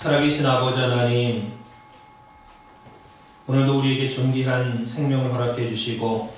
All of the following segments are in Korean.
살아계신 아버지 하나님, 오늘도 우리에게 존귀한 생명을 허락해 주시고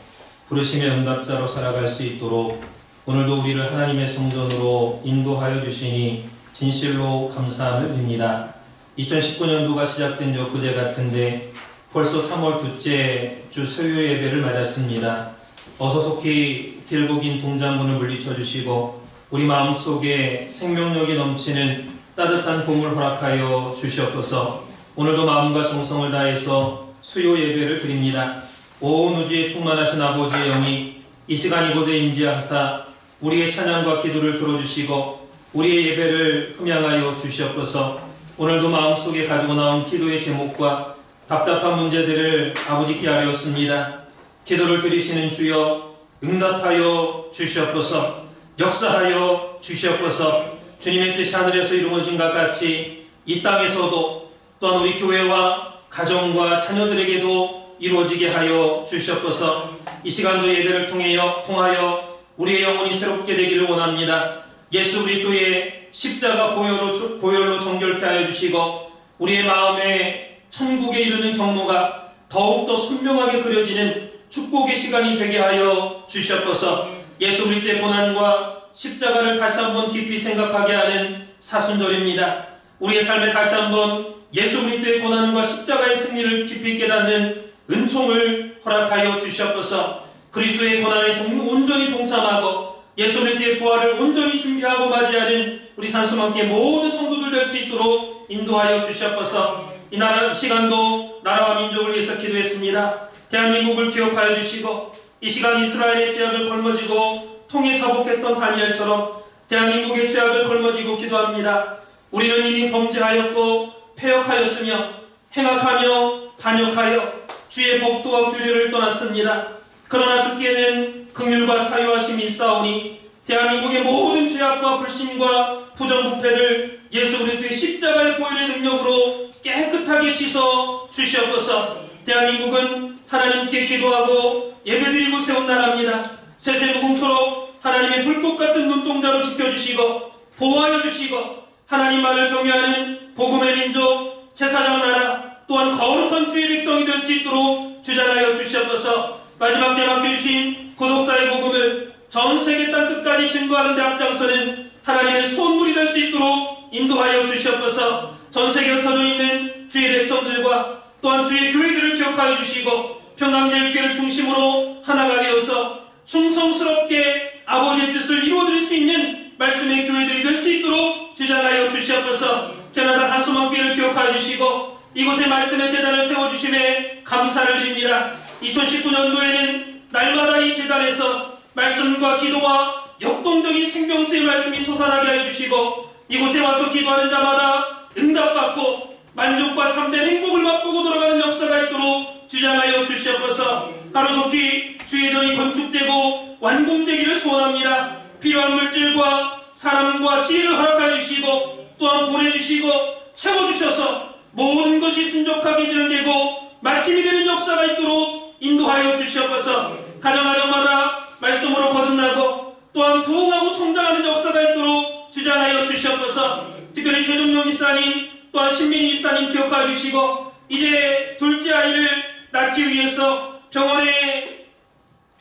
부르심의 응답자로 살아갈 수 있도록 오늘도 우리를 하나님의 성전으로 인도하여 주시니 진실로 감사함을 드립니다. 2019년도가 시작된 저 그제 같은데 벌써 3월 둘째 주 수요 예배를 맞았습니다. 어서 속히 길고 긴 동장군을 물리쳐 주시고 우리 마음속에 생명력이 넘치는 따뜻한 봄을 허락하여 주시옵소서. 오늘도 마음과 정성을 다해서 수요 예배를 드립니다. 온 우주에 충만하신 아버지의 영이 이 시간 이곳에 임재하사 우리의 찬양과 기도를 들어주시고 우리의 예배를 흠양하여 주시옵소서. 오늘도 마음속에 가지고 나온 기도의 제목과 답답한 문제들을 아버지께 아뢰었습니다. 기도를 들으시는 주여 응답하여 주시옵소서. 역사하여 주시옵소서. 주님의 뜻이 하늘에서 이루어진 것 같이 이 땅에서도 또한 우리 교회와 가정과 자녀들에게도 이루어지게 하여 주시옵소서. 이 시간도 예배를 통하여 우리의 영혼이 새롭게 되기를 원합니다. 예수 그리스도의 십자가 보혈로 정결케 하여 주시고 우리의 마음에 천국에 이르는 경로가 더욱더 선명하게 그려지는 축복의 시간이 되게 하여 주시옵소서. 예수 그리스도의 고난과 십자가를 다시 한번 깊이 생각하게 하는 사순절입니다. 우리의 삶에 다시 한번 예수 그리스도의 고난과 십자가의 승리를 깊이 깨닫는 은총을 허락하여 주시옵소서. 그리스도의 고난에 온전히 동참하고 예수 그리스도의 부활을 온전히 준비하고 맞이하는 우리 산수망교회 모든 성도들 될 수 있도록 인도하여 주시옵소서. 이 시간도 나라와 민족을 위해서 기도했습니다. 대한민국을 기억하여 주시고 이 시간 이스라엘의 죄악을 걸머지고 통에 자복했던 다니엘처럼 대한민국의 죄악을 걸머지고 기도합니다. 우리는 이미 범죄하였고 패역하였으며 행악하며 반역하여 주의 법도와 규례를 떠났습니다. 그러나 주께는 긍휼과 사유하심이 있사오니 대한민국의 모든 죄악과 불신과 부정부패를 예수 그리스도의 십자가의 보혈의 능력으로 깨끗하게 씻어 주시옵소서. 대한민국은 하나님께 기도하고 예배드리고 세운 나라입니다. 세세무궁토록 하나님의 불꽃 같은 눈동자로 지켜주시고 보호하여 주시고 하나님만을 경외하는 복음의 민족 제사장 나라 또한 거룩한 주의 백성이 될 수 있도록 주장하여 주시옵소서. 마지막 때 맡겨주신 구속사의 복음을 전 세계 땅 끝까지 증거하는 데 앞장서는 하나님의 손물이 될 수 있도록 인도하여 주시옵소서. 전 세계에 흩어져 있는 주의 백성들과 또한 주의 교회들을 기억하여 주시고 평강제일교회를 중심으로 하나가 되어서 충성스럽게 아버지의 뜻을 이루어드릴 수 있는 말씀의 교회들이 될 수 있도록 주장하여 주시옵소서. 캐나다 단소망교회를 기억하여 주시고 이곳에 말씀의 제단을 세워주심에 감사를 드립니다. 2019년도에는 날마다 이 제단에서 말씀과 기도와 역동적인 생명수의 말씀이 솟아나게 하여 주시고 이곳에 와서 기도하는 자마다 응답받고 만족과 참된 행복을 맛보고 돌아가는 역사가 있도록 주장하여 주시옵소서. 하루속히 주의 전이 건축되고 완공되기를 소원합니다. 필요한 물질과 사람과 지혜를 허락하여 주시고 또한 보내주시고 채워주셔서 모든 것이 순적하게 진행되고 마침이 되는 역사가 있도록 인도하여 주시옵소서. 가정가정마다 말씀으로 거듭나고 또한 부흥하고 성장하는 역사가 있도록 주장하여 주시옵소서. 특별히 최종용 집사님 또한 신민희 집사님 기억하여 주시고 이제 둘째 아이를 낳기 위해서 병원에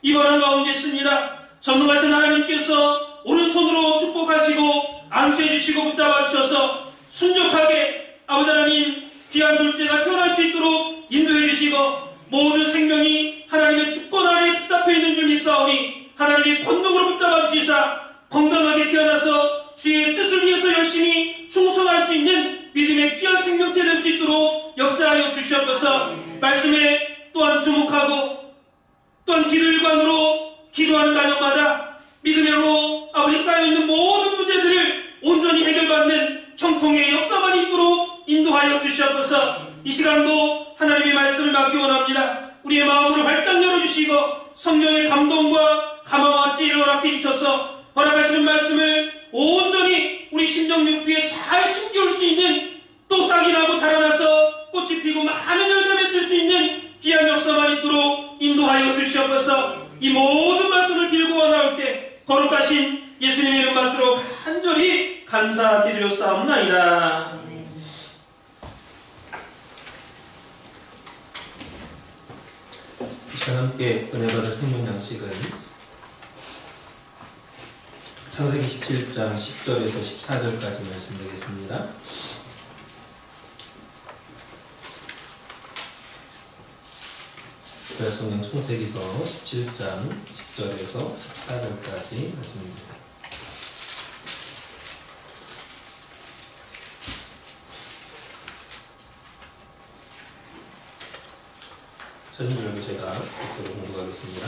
입원한 가운데 있습니다. 전능하신 하나님께서 오른손으로 축복하시고 안수해 주시고 붙잡아 주셔서 순적하게 아버지 하나님 귀한 둘째가 태어날 수 있도록 인도해 주시고 모든 생명이 하나님의 주권 아래에 붙잡혀 있는 줄 믿사오니 하나님의 권능으로 붙잡아 주시사 건강하게 태어나서 주의 뜻을 위해서 열심히 충성할 수 있는 믿음의 귀한 생명체 될 수 있도록 역사하여 주시옵소서. 말씀에 또한 주목하고 또한 기도일관으로 기도하는 가정마다 믿음으로 아버지 쌓여있는 모든 문제들을 온전히 해결받는 형통의 역사만 있도록 인도하여 주시옵소서. 이 시간도 하나님의 말씀을 맡기 원합니다. 우리의 마음을 활짝 열어주시고 성령의 감동과 감화와 지혜를 허락해 주셔서 허락하시는 말씀을 온전히 우리 심령 육비에 잘 심겨올 수 있는 또 싹이 나고 자라나서 꽃이 피고 많은 열매 맺을 수 있는 귀한 역사만 있도록 인도하여 주시옵소서. 이 모든 말씀을 빌고 나올 때 거룩하신 예수님의 이름 받도록 간절히 감사드리옵사옵나이다. 함께 은혜 받을 생명 양식은 창세기 17장 10절에서 14절까지 말씀 되겠습니다. 성경 창세기서 17장 10절에서 14절까지 말씀입니다. 전절도 제가 공부하겠습니다.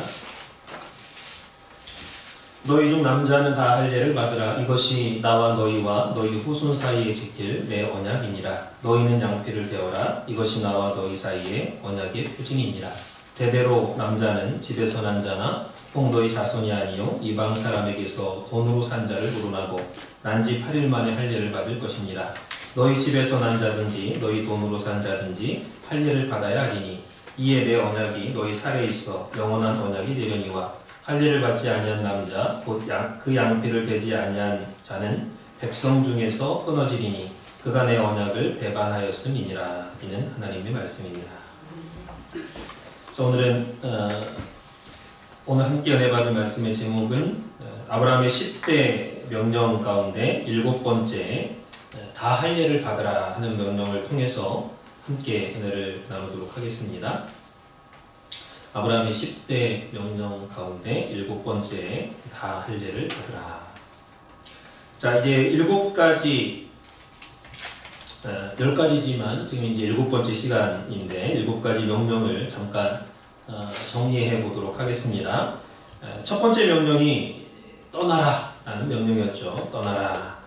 너희 중 남자는 다 할례를 받으라. 이것이 나와 너희와 너희 후손 사이에 지킬 내 언약이니라. 너희는 양피를 베어라. 이것이 나와 너희 사이에 언약의 표징이니라. 대대로 남자는 집에서 난 자나 혹 너희 자손이 아니요 이방 사람에게서 돈으로 산 자를 물어나고 난지 8일 만에 할례를 받을 것이니라. 너희 집에서 난 자든지 너희 돈으로 산 자든지 할례를 받아야 하리니 이에 내 언약이 너희 살에 있어 영원한 언약이 되려니와 할례를 받지 아니한 남자 곧 그 양피를 베지 아니한 자는 백성 중에서 끊어지리니 그가 내 언약을 배반하였음이니라. 이는 하나님의 말씀입니다. 그래서 오늘은 오늘 함께 은혜 받을 말씀의 제목은 아브라함의 10대 명령 가운데 7번째 다 할례를 받으라 하는 명령을 통해서 함께 은혜를 나누도록 하겠습니다. 아브라함의 10대 명령 가운데 7번째 다 할례를 받으라. 자, 이제 7가지 10가지지만 지금 이제 7번째 시간인데 7가지 명령을 잠깐 정리해 보도록 하겠습니다. 첫 번째 명령이 떠나라 라는 명령이었죠. 떠나라.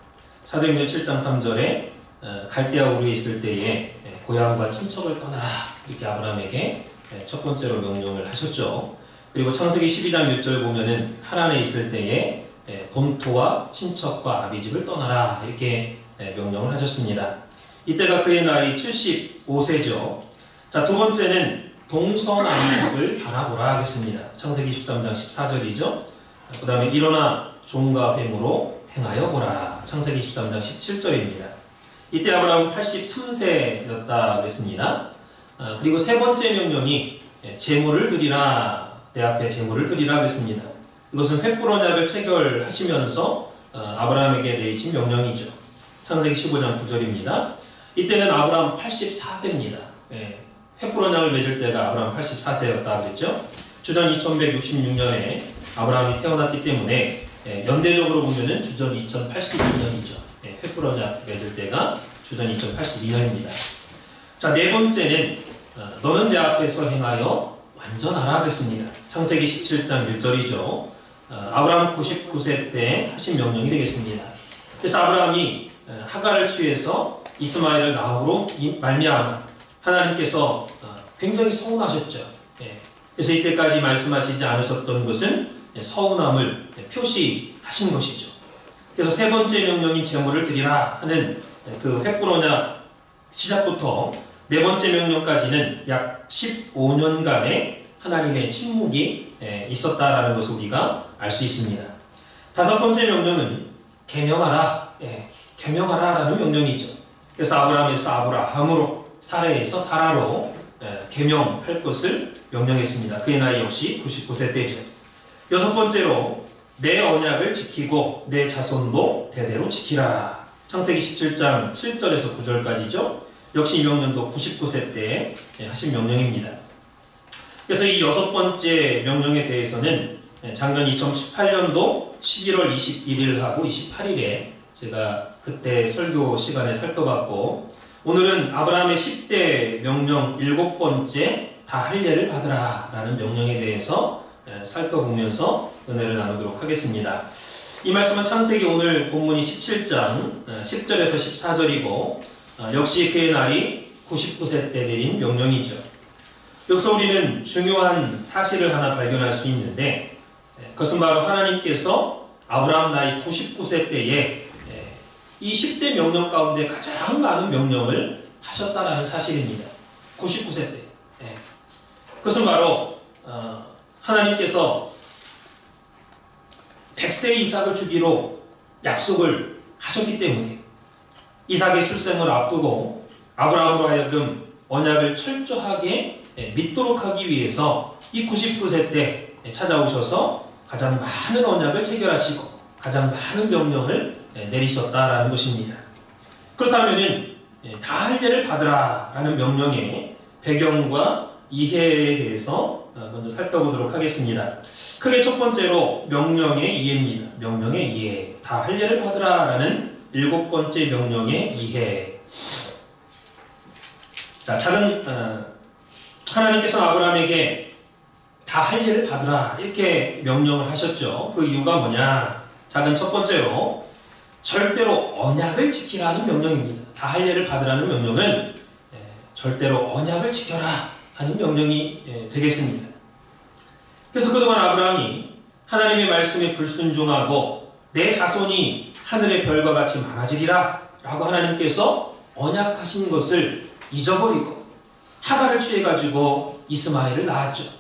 사도행전 7장 3절에 갈대아 우르에 있을 때에 고향과 친척을 떠나라 이렇게 아브라함에게 첫 번째로 명령을 하셨죠. 그리고 창세기 12장 1절 보면은 하란에 있을 때에 본토와 친척과 아비집을 떠나라 이렇게 명령을 하셨습니다. 이때가 그의 나이 75세죠. 자, 두 번째는 동서남북을 바라보라 하겠습니다. 창세기 13장 14절이죠. 그 다음에 일어나 종과 뱀으로 행하여 보라. 창세기 13장 17절입니다. 이때 아브라함은 83세였다 그랬습니다. 그리고 세 번째 명령이 제물을 드리라. 내 앞에 제물을 드리라 그랬습니다. 이것은 횃불 언약을 체결하시면서 아브라함에게 내리신 명령이죠. 창세기 15장 9절입니다. 이때는 아브라함 84세입니다. 횃불 언약을 맺을 때가 아브라함 84세였다 그랬죠. 주전 2166년에 아브라함이 태어났기 때문에 연대적으로 보면은 주전 2082년이죠. 횃불 언약 맺을 때가 주전 2082년입니다. 자, 네 번째는 너는 내 앞에서 행하여 완전하라 그랬습니다. 창세기 17장 1절이죠. 아브라함 99세 때 하신 명령이 되겠습니다. 그래서 아브라함이 하갈을 취해서 이스마엘을 낳음으로 말미암아 하나님께서 굉장히 서운하셨죠. 그래서 이때까지 말씀하시지 않으셨던 것은 서운함을 표시하신 것이죠. 그래서 세 번째 명령인 제물을 드리라 하는 그 횃불 언약 시작부터 네 번째 명령까지는 약 15년간의 하나님의 침묵이 있었다라는 것을 우리가 알 수 있습니다. 다섯 번째 명령은 계명하라, 계명하라라는 명령이죠. 그래서 아브라함에서 아브라함으로, 사라에서 사라로 계명할 것을 명령했습니다. 그의 나이 역시 99세 때죠. 여섯 번째로 내 언약을 지키고 내 자손도 대대로 지키라. 창세기 17장 7절에서 9절까지죠. 역시 이 명령도 99세 때 하신 명령입니다. 그래서 이 여섯 번째 명령에 대해서는 작년 2018년도 11월 21일하고 28일에 제가 그때 설교 시간에 살펴봤고, 오늘은 아브라함의 10대 명령 7번째 다 할례를 받으라 라는 명령에 대해서 살펴보면서 은혜를 나누도록 하겠습니다. 이 말씀은 창세기 오늘 본문이 17장 10절에서 14절이고 역시 그의 나이 99세 때 내린 명령이죠. 여기서 우리는 중요한 사실을 하나 발견할 수 있는데, 그것은 바로 하나님께서 아브라함 나이 99세 때에 이 10대 명령 가운데 가장 많은 명령을 하셨다라는 사실입니다. 99세 때. 그것은 바로 하나님께서 100세 이삭을 주기로 약속을 하셨기 때문에 이삭의 출생을 앞두고 아브라함으로 하여금 언약을 철저하게 믿도록 하기 위해서 이 99세 때 찾아오셔서 가장 많은 언약을 체결하시고 가장 많은 명령을 내리셨다라는 것입니다. 그렇다면은 다 할례를 받으라라는 명령의 배경과 이해에 대해서 먼저 살펴보도록 하겠습니다. 크게 첫 번째로 명령의 이해입니다. 명령의 이해. 다 할례를 받으라라는 7번째 명령의 이해. 자, 하나님께서 아브라함에게 다 할례를 받으라 이렇게 명령을 하셨죠. 그 이유가 뭐냐? 작은 첫 번째로 절대로 언약을 지키라는 명령입니다. 다 할례를 받으라는 명령은 절대로 언약을 지켜라 하는 명령이 되겠습니다. 그래서 그동안 아브라함이 하나님의 말씀에 불순종하고 내 자손이 하늘의 별과 같이 많아지리라 라고 하나님께서 언약하신 것을 잊어버리고 하갈을 취해가지고 이스마엘을 낳았죠.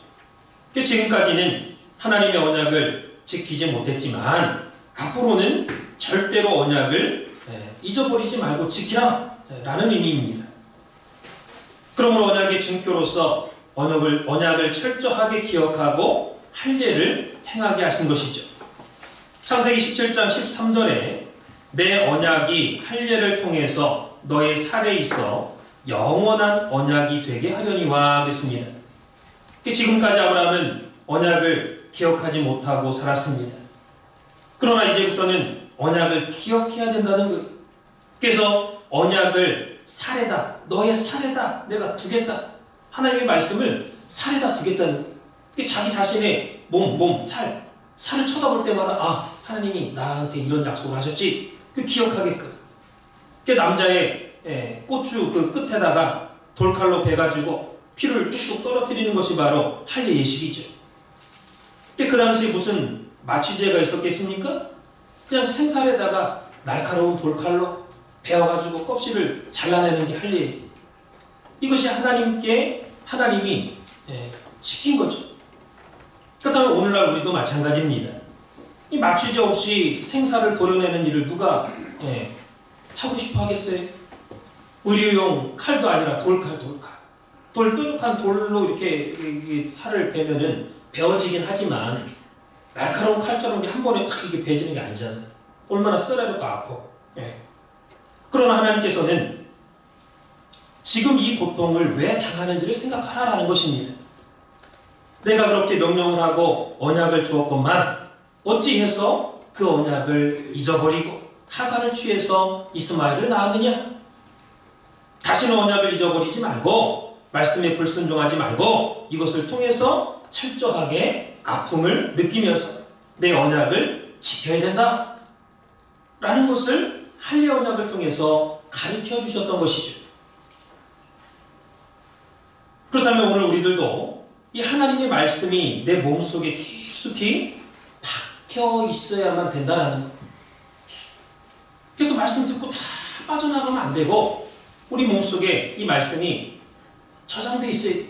지금까지는 하나님의 언약을 지키지 못했지만 앞으로는 절대로 언약을 잊어버리지 말고 지키라 라는 의미입니다. 그러므로 언약의 증표로서 언약을 철저하게 기억하고 할례를 행하게 하신 것이죠. 창세기 17장 13절에 내 언약이 할례를 통해서 너의 살에 있어 영원한 언약이 되게 하려니와 그랬습니다. 지금까지 아브라함은 언약을 기억하지 못하고 살았습니다. 그러나 이제부터는 언약을 기억해야 된다는 거예요. 그래서 언약을 살에다, 너의 살에다 내가 두겠다. 하나님의 말씀을 살에다 두겠다는 거예요. 자기 자신의 살을 쳐다볼 때마다 하나님이 나한테 이런 약속을 하셨지. 그 기억하게끔. 남자의 고추 그 끝에다가 돌칼로 베가지고 피를 뚝뚝 떨어뜨리는 것이 바로 할례 예식이죠. 그 당시에 무슨 마취제가 있었겠습니까? 그냥 생살에다가 날카로운 돌칼로 베어가지고 껍질을 잘라내는 게 할례예요. 이것이 하나님이 시킨 거죠. 그렇다면 오늘날 우리도 마찬가지입니다. 이 마취제 없이 생살을 도려내는 일을 누가 하고 싶어 하겠어요? 의료용 칼도 아니라 돌칼. 뾰족한 돌로 이렇게 살을 베면은 베어지긴 하지만 날카로운 칼처럼 한 번에 탁 이렇게 베지는 게 아니잖아요. 얼마나 썰어도 아프고. 그러나 하나님께서는 지금 이 고통을 왜 당하는지를 생각하라라는 것입니다. 내가 그렇게 명령을 하고 언약을 주었건만 어찌해서 그 언약을 잊어버리고 하갈을 취해서 이스마엘을 낳았느냐? 다시는 언약을 잊어버리지 말고 말씀에 불순종하지 말고 이것을 통해서 철저하게 아픔을 느끼면서 내 언약을 지켜야 된다 라는 것을 할례 언약을 통해서 가르쳐 주셨던 것이죠. 그렇다면 오늘 우리들도 이 하나님의 말씀이 내 몸속에 깊숙이 박혀 있어야만 된다는 것. 그래서 말씀 듣고 다 빠져나가면 안 되고 우리 몸속에 이 말씀이 저장되어 있어야 돼요.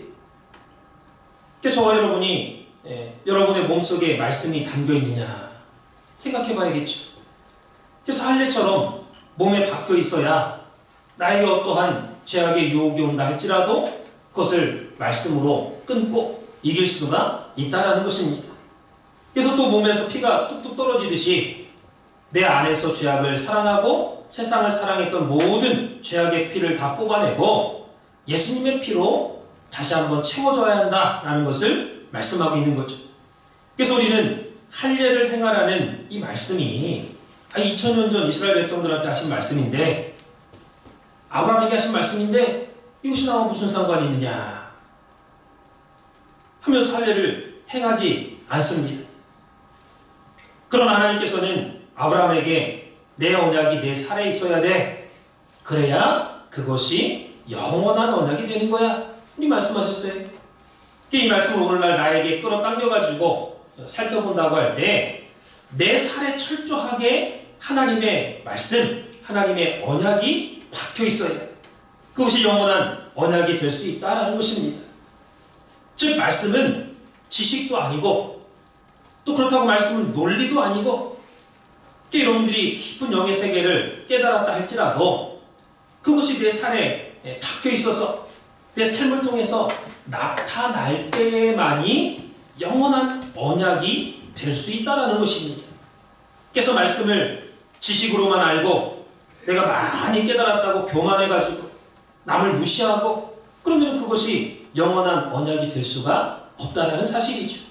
그래서 저와 여러분이 여러분의 몸속에 말씀이 담겨 있느냐 생각해 봐야겠죠. 그래서 할례처럼 몸에 박혀 있어야 나에게 어떠한 죄악의 유혹이 온다 할지라도 그것을 말씀으로 끊고 이길 수가 있다는 것입니다. 그래서 또 몸에서 피가 뚝뚝 떨어지듯이 내 안에서 죄악을 사랑하고 세상을 사랑했던 모든 죄악의 피를 다 뽑아내고 예수님의 피로 다시 한번 채워줘야 한다라는 것을 말씀하고 있는 거죠. 그래서 우리는 할례를 행하라는 이 말씀이 2000년 전 이스라엘 백성들한테 하신 말씀인데 아브라함에게 하신 말씀인데 이것이 나와 무슨 상관이 있느냐 하면서 할례를 행하지 않습니다. 그러나 하나님께서는 아브라함에게 내 언약이 내 살에 있어야 돼. 그래야 그것이 영원한 언약이 되는 거야. 이 말씀하셨어요. 이 말씀을 오늘날 나에게 끌어당겨가지고 살펴본다고 할 때 내 살에 철저하게 하나님의 말씀, 하나님의 언약이 박혀 있어야 돼. 그것이 영원한 언약이 될 수 있다는 것입니다. 즉 말씀은 지식도 아니고 또 그렇다고 말씀은 논리도 아니고 여러분들이 깊은 영의 세계를 깨달았다 할지라도 그것이 내 살에 박혀 있어서 내 삶을 통해서 나타날 때에만이 영원한 언약이 될 수 있다는 것입니다. 그래서 말씀을 지식으로만 알고 내가 많이 깨달았다고 교만해가지고 남을 무시하고 그러면 그것이 영원한 언약이 될 수가 없다는 사실이죠.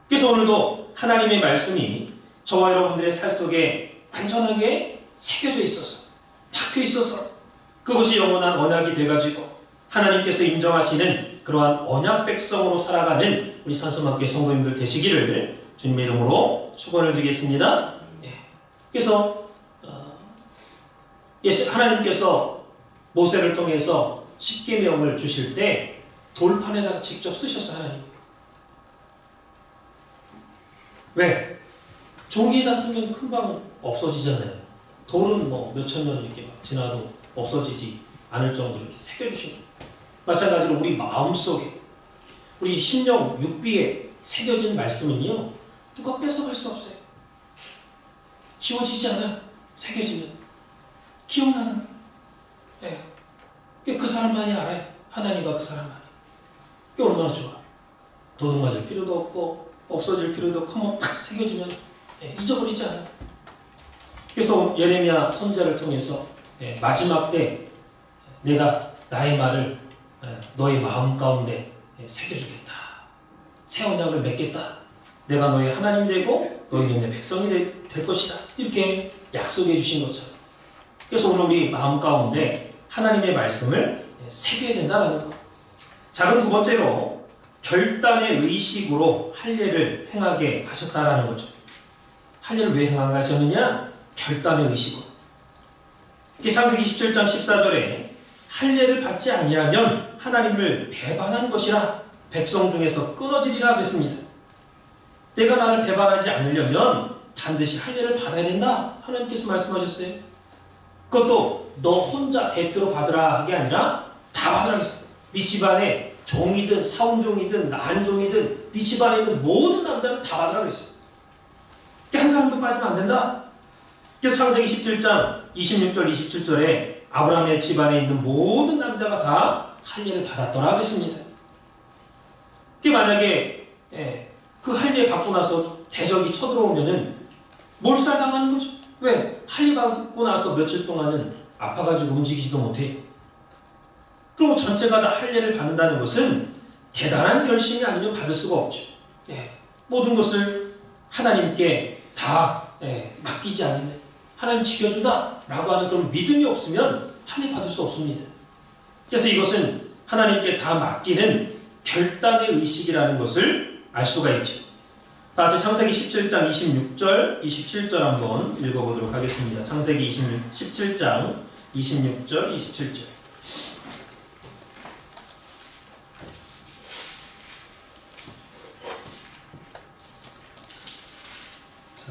그래서 오늘도 하나님의 말씀이 저와 여러분들의 살 속에 완전하게 새겨져 있어서 박혀 있어서 그것이 영원한 언약이 돼가지고 하나님께서 인정하시는 그러한 언약 백성으로 살아가는 우리 산소만교회 성도님들 되시기를 주님의 이름으로 축원을 드리겠습니다. 그래서 하나님께서 모세를 통해서 십계명을 주실 때 돌판에다가 직접 쓰셨어요. 하나님. 왜? 종이에다 쓰면 금방 없어지잖아요. 돌은 뭐 몇천 년 이렇게 지나도 없어지지 않을 정도로 이렇게 새겨주신 거예요. 마찬가지로 우리 마음속에 우리 심령 육비에 새겨진 말씀은요 누가 뺏어갈 수 없어요. 지워지지 않아요. 새겨지면 기억나는 거예요. 그 사람만이 알아요. 하나님과 그 사람만이. 그게 얼마나 좋아. 도둑 맞을 필요도 없고 없어질 필요도 없고 한번 탁 새겨지면 잊어버리지 않아요. 그래서 예레미야 선지자를 통해서 마지막 때 내가 나의 말을 너의 마음 가운데 새겨주겠다. 새 언약을 맺겠다. 내가 너의 하나님 되고 너희는 내 백성이 될 것이다. 이렇게 약속해 주신 것처럼. 그래서 오늘 우리 마음 가운데 하나님의 말씀을 새겨야 된다는 것. 자, 그럼 두 번째로 결단의 의식으로 할례를 행하게 하셨다라는 거죠. 할례를 왜 행하게 하셨느냐? 결단의 의식으로. 창세기 27장 14절에 할례를 받지 아니하면 하나님을 배반한 것이라 백성 중에서 끊어지리라 그랬습니다. 내가 나를 배반하지 않으려면 반드시 할례를 받아야 된다. 하나님께서 말씀하셨어요. 그것도 너 혼자 대표로 받으라 하게 아니라 다 받으라 그랬어요. 네 집안에 종이든 사원종이든 난종이든 네 집안에 있는 모든 남자는 다 받으라 그랬어요. 한 사람도 빠지면 안 된다. 그래서 창세기 17장 26절 27절에 아브라함의 집안에 있는 모든 남자가 다 할례를 받았더라 그랬습니다. 그게 만약에 그 할례 받고 나서 대적이 쳐들어오면은 몰살당하는 거죠. 왜? 할례 받고 나서 며칠 동안은 아파가지고 움직이지도 못해요. 그럼 전체가 다 할례를 받는다는 것은 대단한 결심이 아니면 받을 수가 없죠. 모든 것을 하나님께 다 맡기지 않으면 하나님 지켜준다 라고 하는 그런 믿음이 없으면 할례 받을 수 없습니다. 그래서 이것은 하나님께 다 맡기는 결단의 의식이라는 것을 알 수가 있죠. 다같이 창세기 17장 26절 27절 한번 읽어보도록 하겠습니다. 창세기 17장 26절 27절.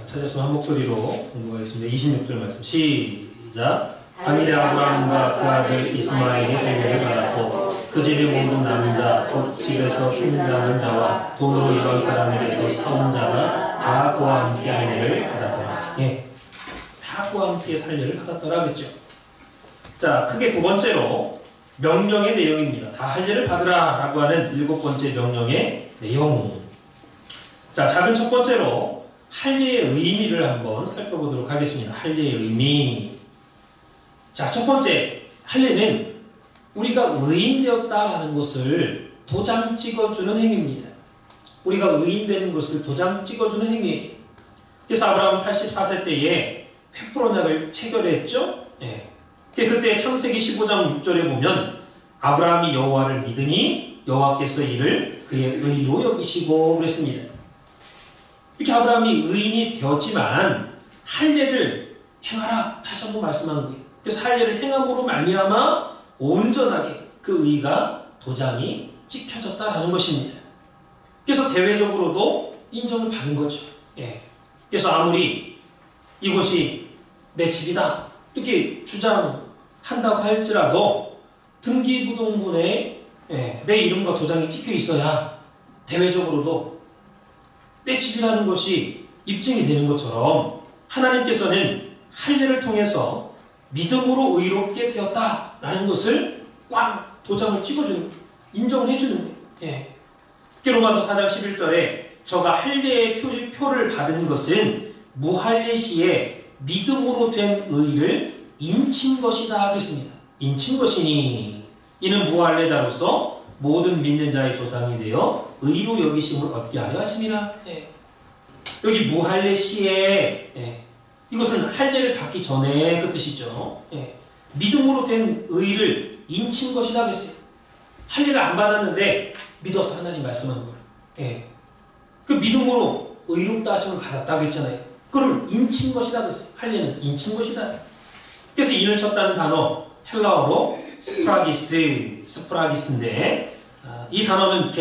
찾았으면 한 목소리로 공부하겠습니다. 26절 말씀 시작. 당일에 아브라함과 그 아들 이스마엘이 할례를 받았고 그 집의 모든 남자 곧 집에서 승리하는 자와 돈으로 이방 사람에게서 사온 자가 다 그와 함께 할례를 받았더라. 다 그와 함께 할례를 받았더라 그랬죠. 자, 크게 두 번째로 명령의 내용입니다. 다 할례를 받으라 라고 하는 일곱 번째 명령의 내용. 자, 작은 첫 번째로 할례의 의미를 한번 살펴보도록 하겠습니다. 할례의 의미. 자, 첫 번째, 할례는 우리가 의인되었다라는 것을 도장 찍어주는 행위입니다. 우리가 의인되는 것을 도장 찍어주는 행위예요. 그래서 아브라함은 84세 때에 횃불 언약을 체결했죠. 그때 창세기 15장 6절에 보면 아브라함이 여호와를 믿으니 여호와께서 이를 그의 의로 여기시고 그랬습니다. 이렇게 아브라함이 의인이 되었지만 할례를 행하라 다시 한번 말씀한 거예요. 그래서 할례를 행함으로 말미암아 온전하게 그 의가 도장이 찍혀졌다라는 것입니다. 그래서 대외적으로도 인정을 받은 거죠. 그래서 아무리 이곳이 내 집이다 이렇게 주장한다고 할지라도 등기부등본에 내 이름과 도장이 찍혀 있어야 대외적으로도 내 집이라는 것이 입증이 되는 것처럼 하나님께서는 할례를 통해서 믿음으로 의롭게 되었다라는 것을 꽉 도장을 찍어주는 거예요. 인정을 해주는 거예요. 예. 로마서 4장 11절에 저가 할례의 표를 받은 것은 무할례 시에 믿음으로 된 의를 인친 것이다 그랬습니다. 인친 것이니 이는 무할례자로서 모든 믿는 자의 조상이 되어 의로 여기심을 얻게 하려 하심이라. 예. 여기 무할례 시에 이것은 할례를 받기 전에 그 뜻이죠. 믿음으로 된 의를 인친 것이다 그랬어요. 할례를 안 받았는데 믿어서 하나님 말씀한 거예요. 그 믿음으로 의롭다 하심을 받았다 그랬잖아요. 그걸 인친 것이다 그랬어요. 할례는 인친 것이다. 그래서 인을 쳤다는 단어 헬라어로 스프라기스인데 이 단어는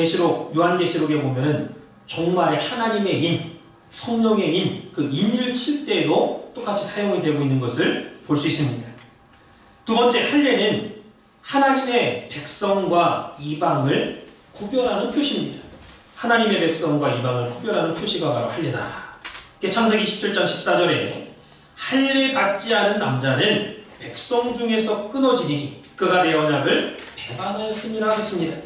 요한계시록에 보면은 종말의 하나님의 인, 성령의 인, 그 인을 칠 때에도 똑같이 사용이 되고 있는 것을 볼 수 있습니다. 두 번째, 할례는 하나님의 백성과 이방을 구별하는 표시입니다. 하나님의 백성과 이방을 구별하는 표시가 바로 할례다. 창세기 17장 14절에 할례 받지 않은 남자는 백성 중에서 끊어지리니 그가 내 언약을 배반하였음이라 했습니다.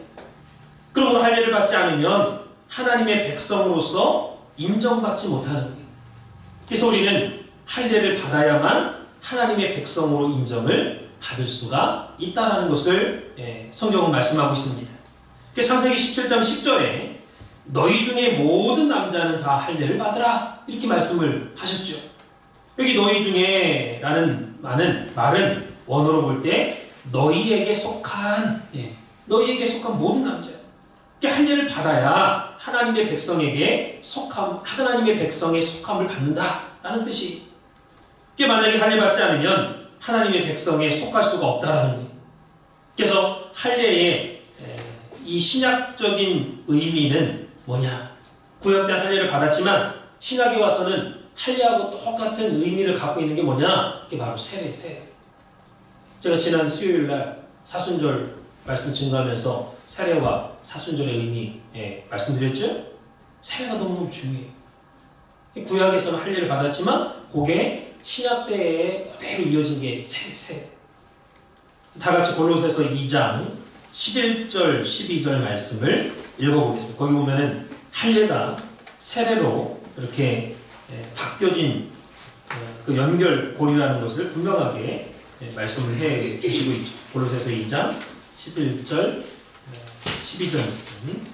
그러므로 할례를 받지 않으면 하나님의 백성으로서 인정받지 못하는 거예요. 그래서 우리는 할례를 받아야만 하나님의 백성으로 인정을 받을 수가 있다는 것을 성경은 말씀하고 있습니다. 창세기 17장 10절에 너희 중에 모든 남자는 다 할례를 받으라 이렇게 말씀을 하셨죠. 여기 너희 중에 라는 말은 원어로 볼 때 너희에게 속한 모든 남자. 할례를 받아야 하나님의 백성의 속함을 받는다라는 뜻이. 만약에 할례 받지 않으면 하나님의 백성에 속할 수가 없다라는 거예요. 그래서 할례의 이 신약적인 의미는 뭐냐? 구약 때 할례를 받았지만 신약에 와서는 할례하고 똑같은 의미를 갖고 있는 게 뭐냐? 그게 바로 세례. 제가 지난 수요일날 사순절 말씀 증거하면서 세례와 사순절의 의미 말씀드렸죠? 세례가 너무너무 중요해요. 구약에서는 할례를 받았지만 그게 신약 때에 그대로 이어진 게 세례. 다 같이 골로새서 2장 11절 12절 말씀을 읽어보겠습니다. 거기 보면은 할례가 세례로 이렇게 바뀌어진 그 연결고리라는 것을 분명하게 말씀을 해 주시고 있죠. 골로새서 2장 11절 12절 말씀.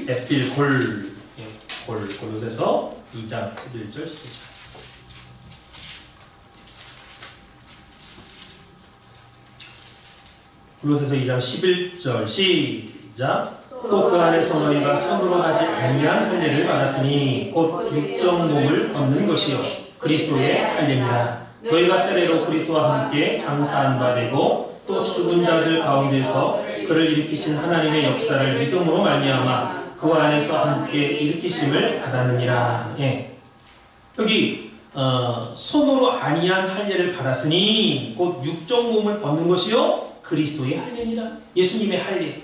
에필 골로새서 2장 11절 12절. 골로새서 2장 11절 시작. 또 그 안에서 너희가 손으로 하지 아니한 할례를 받았으니 곧 육정 몸을 얻는 것이요 그리스도의 할례니라. 너희가 세례로 그리스도와 함께 장사한 바 되고 또 죽은 자들 가운데서 그를 일으키신 하나님의 역사를 믿음으로 말미암아 그 안에서 함께 일으키심을 받았느니라. 여기 손으로 아니한 할례를 받았으니 곧 육정 몸을 얻는 것이요 그리스도의 할례니라. 예수님의 할례.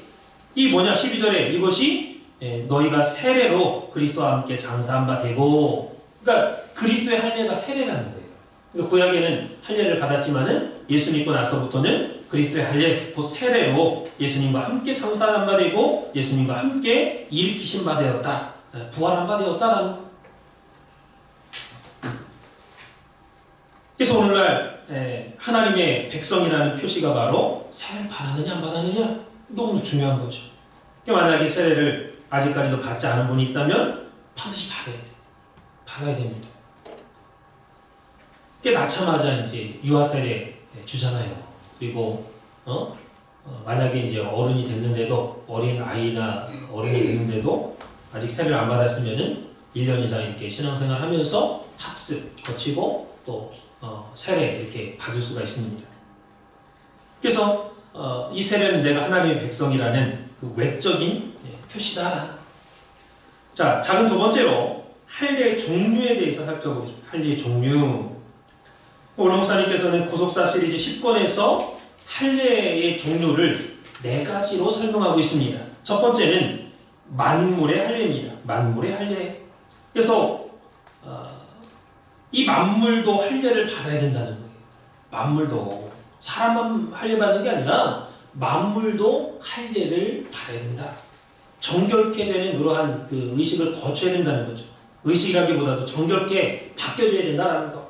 이 뭐냐? 12절에 이것이 너희가 세례로 그리스도와 함께 장사한 바 되고, 그러니까 그리스도의 할례가 세례라는 거예요. 그러니까 구약에는 할례를 받았지만은 예수 믿고 나서부터는 그리스도의 할례, 곧 세례로 예수님과 함께 장사한 바 되고 예수님과 함께 일으키신 바 되었다, 부활한 바 되었다라는 거. 그래서 오늘날 하나님의 백성이라는 표시가 바로 세례를 받았느냐 안 받았느냐 너무 중요한 거죠. 그러니까 만약에 세례를 아직까지도 받지 않은 분이 있다면 반드시 받아야 됩니다. 낳자마자 이제 유아 세례 주잖아요. 그리고 만약에 이제 어른이 됐는데도, 어린 아이나 어른이 됐는데도 아직 세례를 안 받았으면은 1년 이상 이렇게 신앙생활 하면서 학습 거치고 또 세례 이렇게 받을 수가 있습니다. 그래서 이 세례는 내가 하나님의 백성이라는 그 외적인 표시다. 자, 작은 두 번째로 할례의 종류에 대해서 살펴보겠습니다. 할례의 종류. 오늘 목사님께서는 구속사 시리즈 10권에서 할례의 종류를 4가지로 설명하고 있습니다. 첫 번째는 만물의 할례입니다. 만물의 할례. 그래서 이 만물도 할례를 받아야 된다는 거예요. 만물도. 사람만 할례 받는 게 아니라 만물도 할례를 받아야 된다. 정결케 되는 그러한 그 의식을 거쳐야 된다는 거죠. 의식이라기보다도 정결케 바뀌어져야 된다는 거.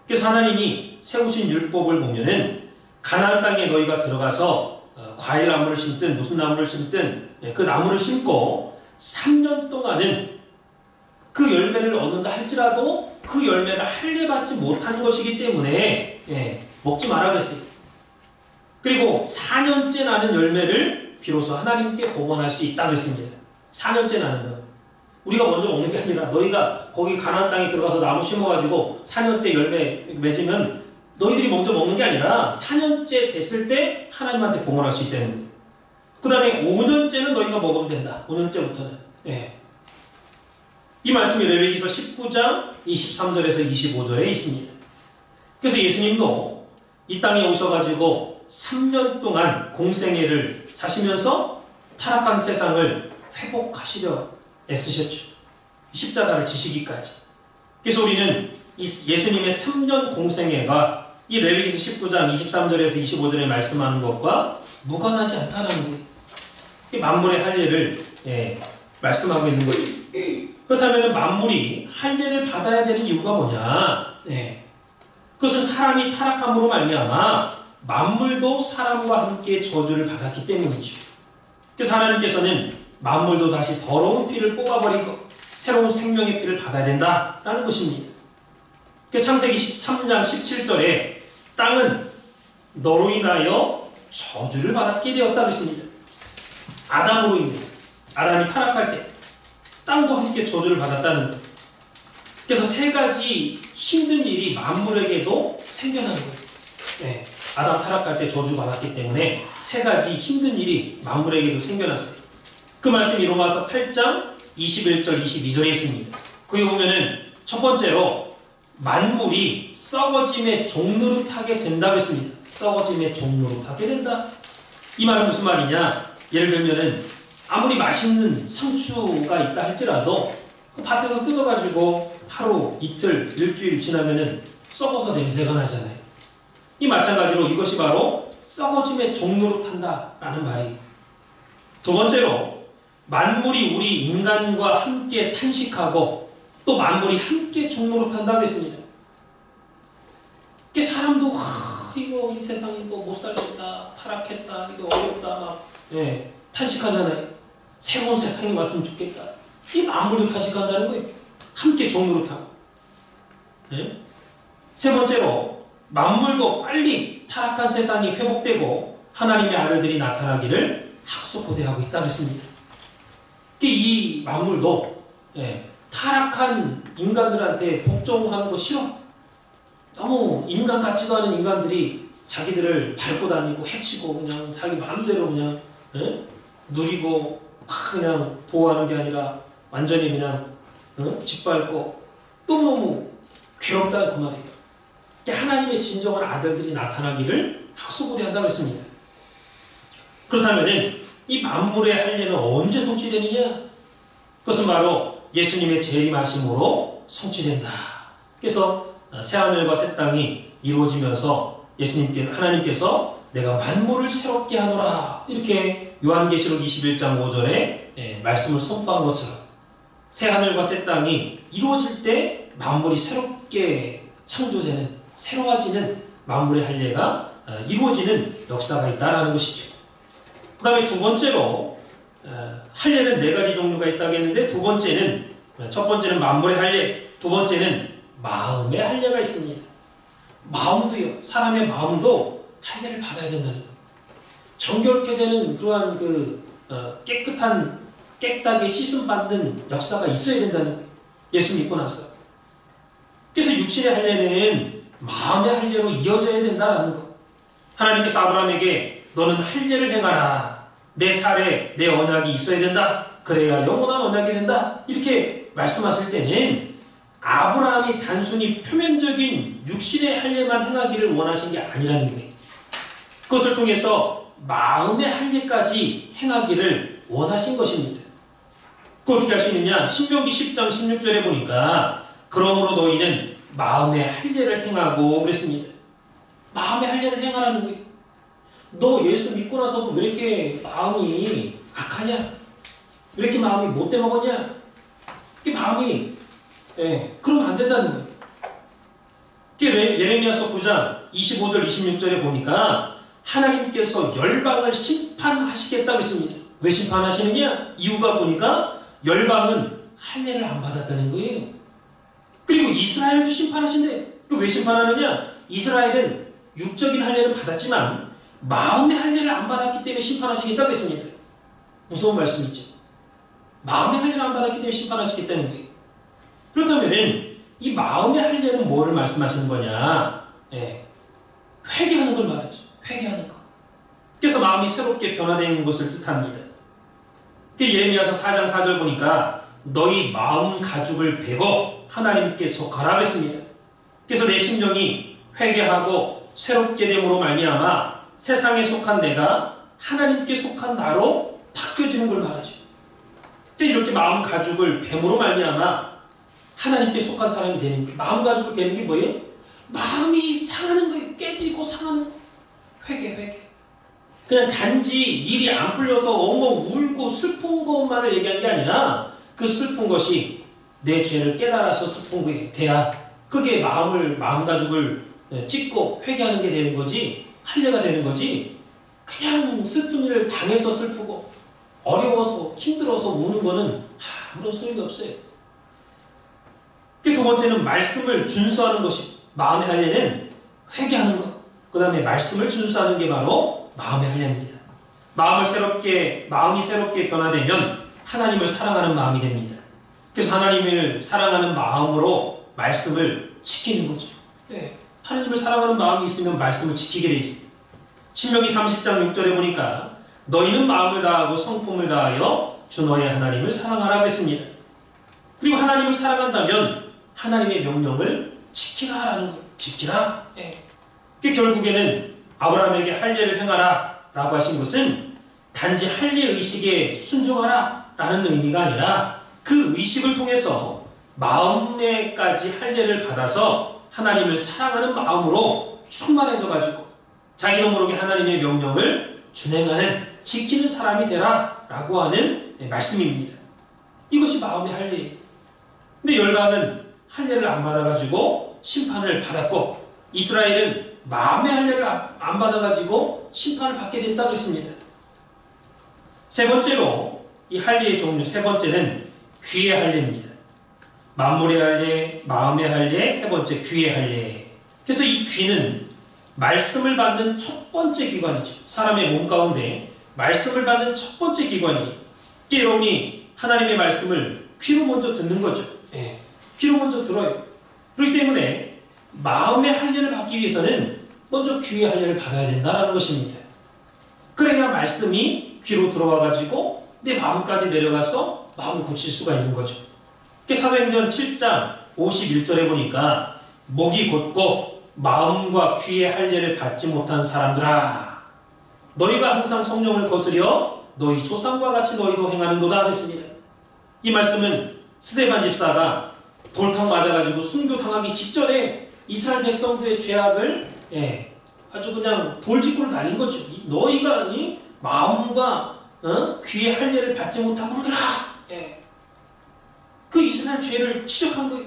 그래서 하나님이 세우신 율법을 보면은 가나안 땅에 너희가 들어가서 과일 나무를 심든 무슨 나무를 심든 그 나무를 심고 3년 동안은 그 열매를 얻는다 할지라도 그 열매를 할례받지 못하는 것이기 때문에 먹지 마라 그랬어요. 그리고 4년째 나는 열매를 비로소 하나님께 공헌할 수 있다 그랬습니다. 4년째 나는 거. 우리가 먼저 먹는 게 아니라 너희가 거기 가나안 땅에 들어가서 나무 심어가지고 4년째 열매 맺으면 너희들이 먼저 먹는 게 아니라 4년째 됐을 때 하나님한테 봉헌할 수 있다는 거예요. 그 다음에 5년째는 너희가 먹어도 된다. 5년째부터는. 이 말씀이 레위기서 19장 23절에서 25절에 있습니다. 그래서 예수님도 이 땅에 오셔가지고 3년 동안 공생애를 사시면서 타락한 세상을 회복하시려 애쓰셨죠. 십자가를 지시기까지. 그래서 우리는 이 예수님의 3년 공생애가 이 레위기서 19장 23절에서 25절에 말씀하는 것과 무관하지 않다는 거예요. 만물의 할례를 말씀하고 있는 거예요. 그렇다면 만물이 할례를 받아야 되는 이유가 뭐냐? 그것은 사람이 타락함으로 말미암아 만물도 사람과 함께 저주를 받았기 때문이죠. 그래서 하나님께서는 만물도 다시 더러운 피를 뽑아버리고 새로운 생명의 피를 받아야 된다라는 것입니다. 그래서 창세기 3장 17절에 땅은 너로 인하여 저주를 받았게 되었다 그랬습니다. 아담으로 인해서 아담이 타락할 때 땅과 함께 저주를 받았다는 거예요. 그래서 세 가지 힘든 일이 만물에게도 생겨나는 거예요. 아담 타락할 때 저주 받았기 때문에 세 가지 힘든 일이 만물에게도 생겨났어요. 그 말씀이 로마서 8장 21절 22절에 있습니다. 거기 보면은 첫 번째로 만물이 썩어짐의 종노릇하게 된다고 했습니다. 썩어짐의 종노릇하게 된다. 이 말은 무슨 말이냐? 예를 들면은 아무리 맛있는 상추가 있다 할지라도 그 밭에서 뜯어가지고 하루, 이틀, 일주일 지나면은 썩어서 냄새가 나잖아요. 이 마찬가지로 이것이 바로 썩어짐의 종노릇한다라는 말이에요. 두 번째로 만물이 우리 인간과 함께 탄식하고 또 만물이 함께 종노릇한다고 했습니다. 사람도 이거 이 세상이 또 못 살겠다, 타락했다, 이거 어렵다 막 탄식하잖아요. 새로운 세상이 왔으면 좋겠다. 이 만물도 탄식한다는 거예요. 함께 종노릇하고. 세 번째로 만물도 빨리 타락한 세상이 회복되고 하나님의 아들들이 나타나기를 학소고대하고 있다고 했습니다. 이 만물도 타락한 인간들한테 복종하는 거 싫어. 너무 인간 같지도 않은 인간들이 자기들을 밟고 다니고 해치고 그냥 자기 마음대로 그냥 누리고 막 그냥 보호하는 게 아니라 완전히 그냥 짓밟고 너무 괴롭다 그 말이에요. 하나님의 진정한 아들들이 나타나기를 학수고대한다고 했습니다. 그렇다면 이 만물의 할례는 언제 성취되느냐? 그것은 바로 예수님의 재림하심으로 성취된다. 그래서 새하늘과 새 땅이 이루어지면서 하나님께서 내가 만물을 새롭게 하노라 이렇게 요한계시록 21장 5절에 말씀을 선포한 것처럼 새하늘과 새 땅이 이루어질 때 만물이 새롭게 창조되는 새로워지는 만물의 할례가 이루어지는 역사가 있다는 것이죠. 그 다음에 두 번째로 할례는 네 가지 종류가 있다고 했는데 첫 번째는 만물의 할례, 두 번째는 마음의 할례가 있습니다. 마음도요. 사람의 마음도 할례를 받아야 된다는 거예요. 정결케 되는 그러한 깨끗하게 씻음받는 역사가 있어야 된다는 거예요. 예수 믿고 나서. 그래서 육신의 할례는 마음의 할례로 이어져야 된다는 거. 하나님께서 아브라함에게 너는 할례를 행하라. 내 살에 내 언약이 있어야 된다. 그래야 영원한 언약이 된다. 이렇게 말씀하실 때는 아브라함이 단순히 표면적인 육신의 할례만 행하기를 원하신 게 아니라는 거예요. 그것을 통해서 마음의 할례까지 행하기를 원하신 것입니다. 그 어떻게 할 수 있느냐? 신명기 10장 16절에 보니까 그러므로 너희는 마음의 할례를 행하고 그랬습니다. 마음의 할례를 행하라는 거예요. 너 예수 믿고 나서도 왜 이렇게 마음이 악하냐? 왜 이렇게 마음이 못돼 먹었냐? 이게 마음이 그러면 안 된다는 거예요. 예레미야서 9장 25절 26절에 보니까 하나님께서 열방을 심판하시겠다고 했습니다. 왜 심판하시느냐? 이유가 보니까 열방은 할례를 안 받았다는 거예요. 그리고 이스라엘도 심판하신대. 왜 심판하느냐? 이스라엘은 육적인 할례를 받았지만 마음의 할례를 안 받았기 때문에 심판하시겠다고 했습니다. 무서운 말씀이죠. 마음의 할례를 안 받았기 때문에 심판하시겠다는 거예요. 그렇다면 이 마음의 할례는 뭐를 말씀하시는 거냐? 회개하는 걸 말하죠. 회개하는 거. 그래서 마음이 새롭게 변화되는 것을 뜻합니다. 예레미야서 4장 4절 보니까 너희 마음 가죽을 베고 하나님께 속하라 했습니다. 그래서 내 심령이 회개하고 새롭게 됨으로 말미암아 세상에 속한 내가 하나님께 속한 나로 바뀌어지는 걸 말하죠. 이렇게 마음 가죽을 뱀으로 말미암아 하나님께 속한 사람이 되는 거예요. 마음 가죽을 베는 게 뭐예요? 마음이 상하는 거예요. 깨지고 상하는 거. 회개. 그냥 단지 일이 안 풀려서 엉엉 울고 슬픈 것만을 얘기한 게 아니라 그 슬픈 것이 내 죄를 깨달아서 슬픈 거예요. 돼야 그게 마음 가죽을 찢고 회개하는 게 되는 거지, 할례가 되는 거지. 그냥 슬픈 일을 당해서 슬프고 어려워서 힘들어서 우는 거는 아무런 소용이 없어요. 두 번째는 말씀을 준수하는 것이 마음의 할례는 회개하는 것. 그 다음에 말씀을 준수하는 게 바로 마음의 할례입니다. 마음이 새롭게 변화되면 하나님을 사랑하는 마음이 됩니다. 그래서 하나님을 사랑하는 마음으로 말씀을 지키는 거죠. 하나님을 사랑하는 마음이 있으면 말씀을 지키게 돼 있습니다. 신명기 30장 6절에 보니까 너희는 마음을 다하고 성품을 다하여 주 너의 하나님을 사랑하라고 했습니다. 그리고 하나님을 사랑한다면 하나님의 명령을 지키라라는 거예요. 지키라. 결국에는 아브라함에게 할례를 행하라 라고 하신 것은 단지 할례 의식에 순종하라 라는 의미가 아니라 그 의식을 통해서 마음에까지 할례를 받아서 하나님을 사랑하는 마음으로 충만해져 가지고 자기도 모르게 하나님의 명령을 준행하는 지키는 사람이 되라 라고 하는 말씀입니다. 이것이 마음의 할례예요. 근데 열방은 할례를 안 받아가지고 심판을 받았고 이스라엘은 마음의 할례를 안 받아가지고 심판을 받게 됐다고 했습니다. 세 번째로 이 할례의 종류 세 번째는 귀의 할례입니다. 만물의 할례, 마음의 할례, 세 번째 귀의 할례. 그래서 이 귀는 말씀을 받는 첫 번째 기관이죠. 사람의 몸 가운데 말씀을 받는 첫 번째 기관이에요. 여러분이 하나님의 말씀을 귀로 먼저 듣는 거죠. 귀로 먼저 들어요. 그렇기 때문에 마음의 할례를 받기 위해서는 먼저 귀의 할례를 받아야 된다는 것입니다. 그래야 말씀이 귀로 들어와가지고 내 마음까지 내려가서 마음을 고칠 수가 있는 거죠. 사도행전 7장 51절에 보니까 목이 곧고 마음과 귀의 할례를 받지 못한 사람들아 너희가 항상 성령을 거스려 너희 조상과 같이 너희도 행하는도다 했습니다. 이 말씀은 스데반 집사가 돌탕 맞아가지고 순교당하기 직전에 이스라엘 백성들의 죄악을 아주 그냥 돌직구를 날린 거죠. 너희가 마음과 귀의 할례를 받지 못한 놈들아 그 이스라엘 죄를 지적한 거예요.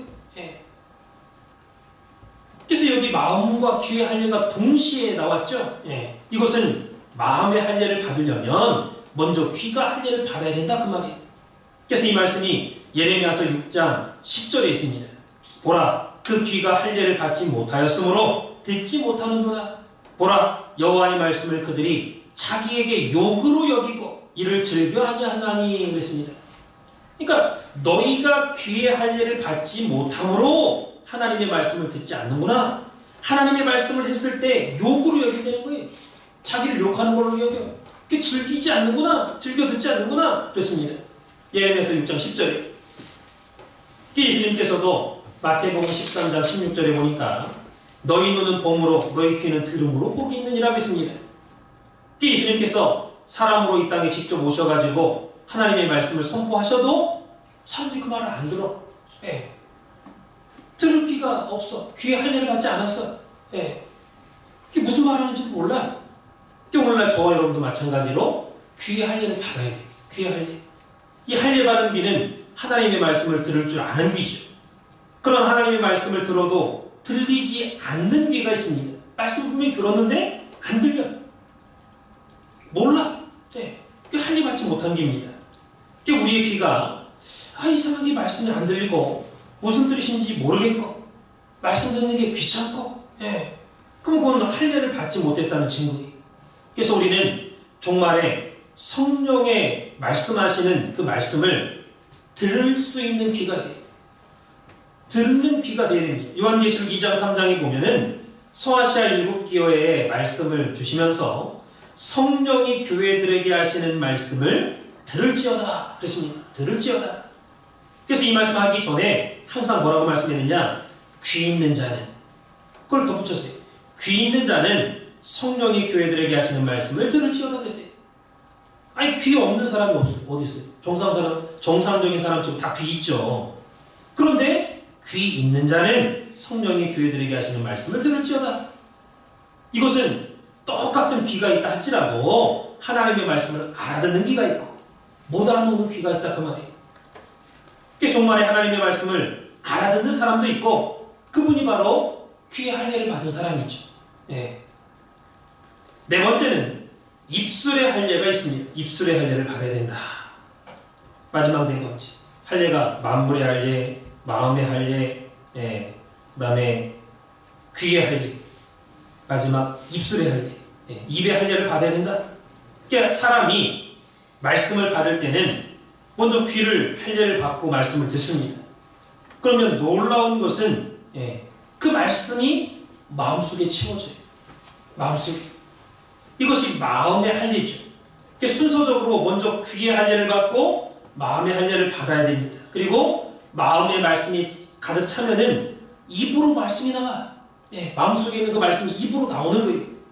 그래서 여기 마음과 귀의 할례가 동시에 나왔죠. 이것은 마음의 할례를 받으려면 먼저 귀가 할례를 받아야 된다 그 말이에요. 그래서 이 말씀이 예레미야서 6장 10절에 있습니다. 보라 그 귀가 할례를 받지 못하였으므로 듣지 못하는도다. 보라 여호와의 말씀을 그들이 자기에게 욕으로 여기고 이를 즐겨 아니하나니 그랬습니다. 그러니까 너희가 귀의 할례를 받지 못함으로 하나님의 말씀을 듣지 않는구나. 하나님의 말씀을 했을 때 욕으로 여긴다는 거예요. 자기를 욕하는 걸로 여겨. 즐기지 않는구나. 즐겨 듣지 않는구나. 그랬습니다. 예레미야서 6장 10절에 예수님께서도 마태복음 13장 16절에 보니까 너희 눈은 봄으로 너희 귀는 들음으로 복이 있느니라 했습니다. 예수님께서 사람으로 이 땅에 직접 오셔가지고 하나님의 말씀을 선포하셔도 사람들이 그 말을 안 들어. 들을 귀가 없어. 귀에 할례를 받지 않았어. 그게 무슨 말 하는지도 몰라. 오늘날 저와 여러분도 마찬가지로 귀의 할례를 받아야 돼요. 귀의 할례. 이 할례 받은 귀는 하나님의 말씀을 들을 줄 아는 귀죠. 그런 하나님의 말씀을 들어도 들리지 않는 귀가 있습니다. 말씀 분명히 들었는데 안 들려. 몰라. 네. 할례 받지 못한 귀입니다. 우리의 귀가 이상하게 말씀이 안 들리고 무슨 뜻인지 모르겠고 말씀 듣는 게 귀찮고 그럼 그건 할례를 받지 못했다는 증거예요. 그래서 우리는 종말에 성령의 말씀하시는 그 말씀을 들을 수 있는 귀가 돼요. 듣는 귀가 돼야 됩니다. 요한계시록 2장 3장에 보면은 소아시아 7교회에 말씀을 주시면서 성령이 교회들에게 하시는 말씀을 들을지어다 그랬습니다. 들을지어다. 그래서 이 말씀하기 전에 항상 뭐라고 말씀했느냐? 귀 있는 자는, 그걸 덧붙였어요. 귀 있는 자는 성령이 교회들에게 하시는 말씀을 들을지어다 그랬어요. 귀 없는 사람이 어디 있어요? 정상적인 사람 지금 다 귀 있죠. 그런데 귀 있는 자는 성령이 교회들에게 하시는 말씀을 들을지어다. 이것은 똑같은 귀가 있다 할지라도 하나님의 말씀을 알아듣는 귀가 있고 못 알아먹는 귀가 있다 그 말이에요. 종말에 하나님의 말씀을 알아듣는 사람도 있고 그분이 바로 귀의 할례를 받은 사람이죠. 네 번째는 입술의 할례가 있습니다. 입술의 할례를 받아야 된다. 마지막 네 번째 할례가 만물의 할례, 마음의 할례, 그 다음에 귀의 할례, 마지막 입술의 할례, 입의 할례를 받아야 된다. 그러니까 사람이 말씀을 받을 때는 먼저 귀를 할례를 받고 말씀을 듣습니다. 그러면 놀라운 것은 그 말씀이 마음속에 채워져요. 마음속에. 이것이 마음의 할례죠. 그러니까 순서적으로 먼저 귀의 할례를 받고 마음의 할례를 받아야 됩니다. 그리고 마음의 말씀이 가득 차면은 입으로 말씀이 나와. 마음속에 있는 그 말씀이 입으로 나오는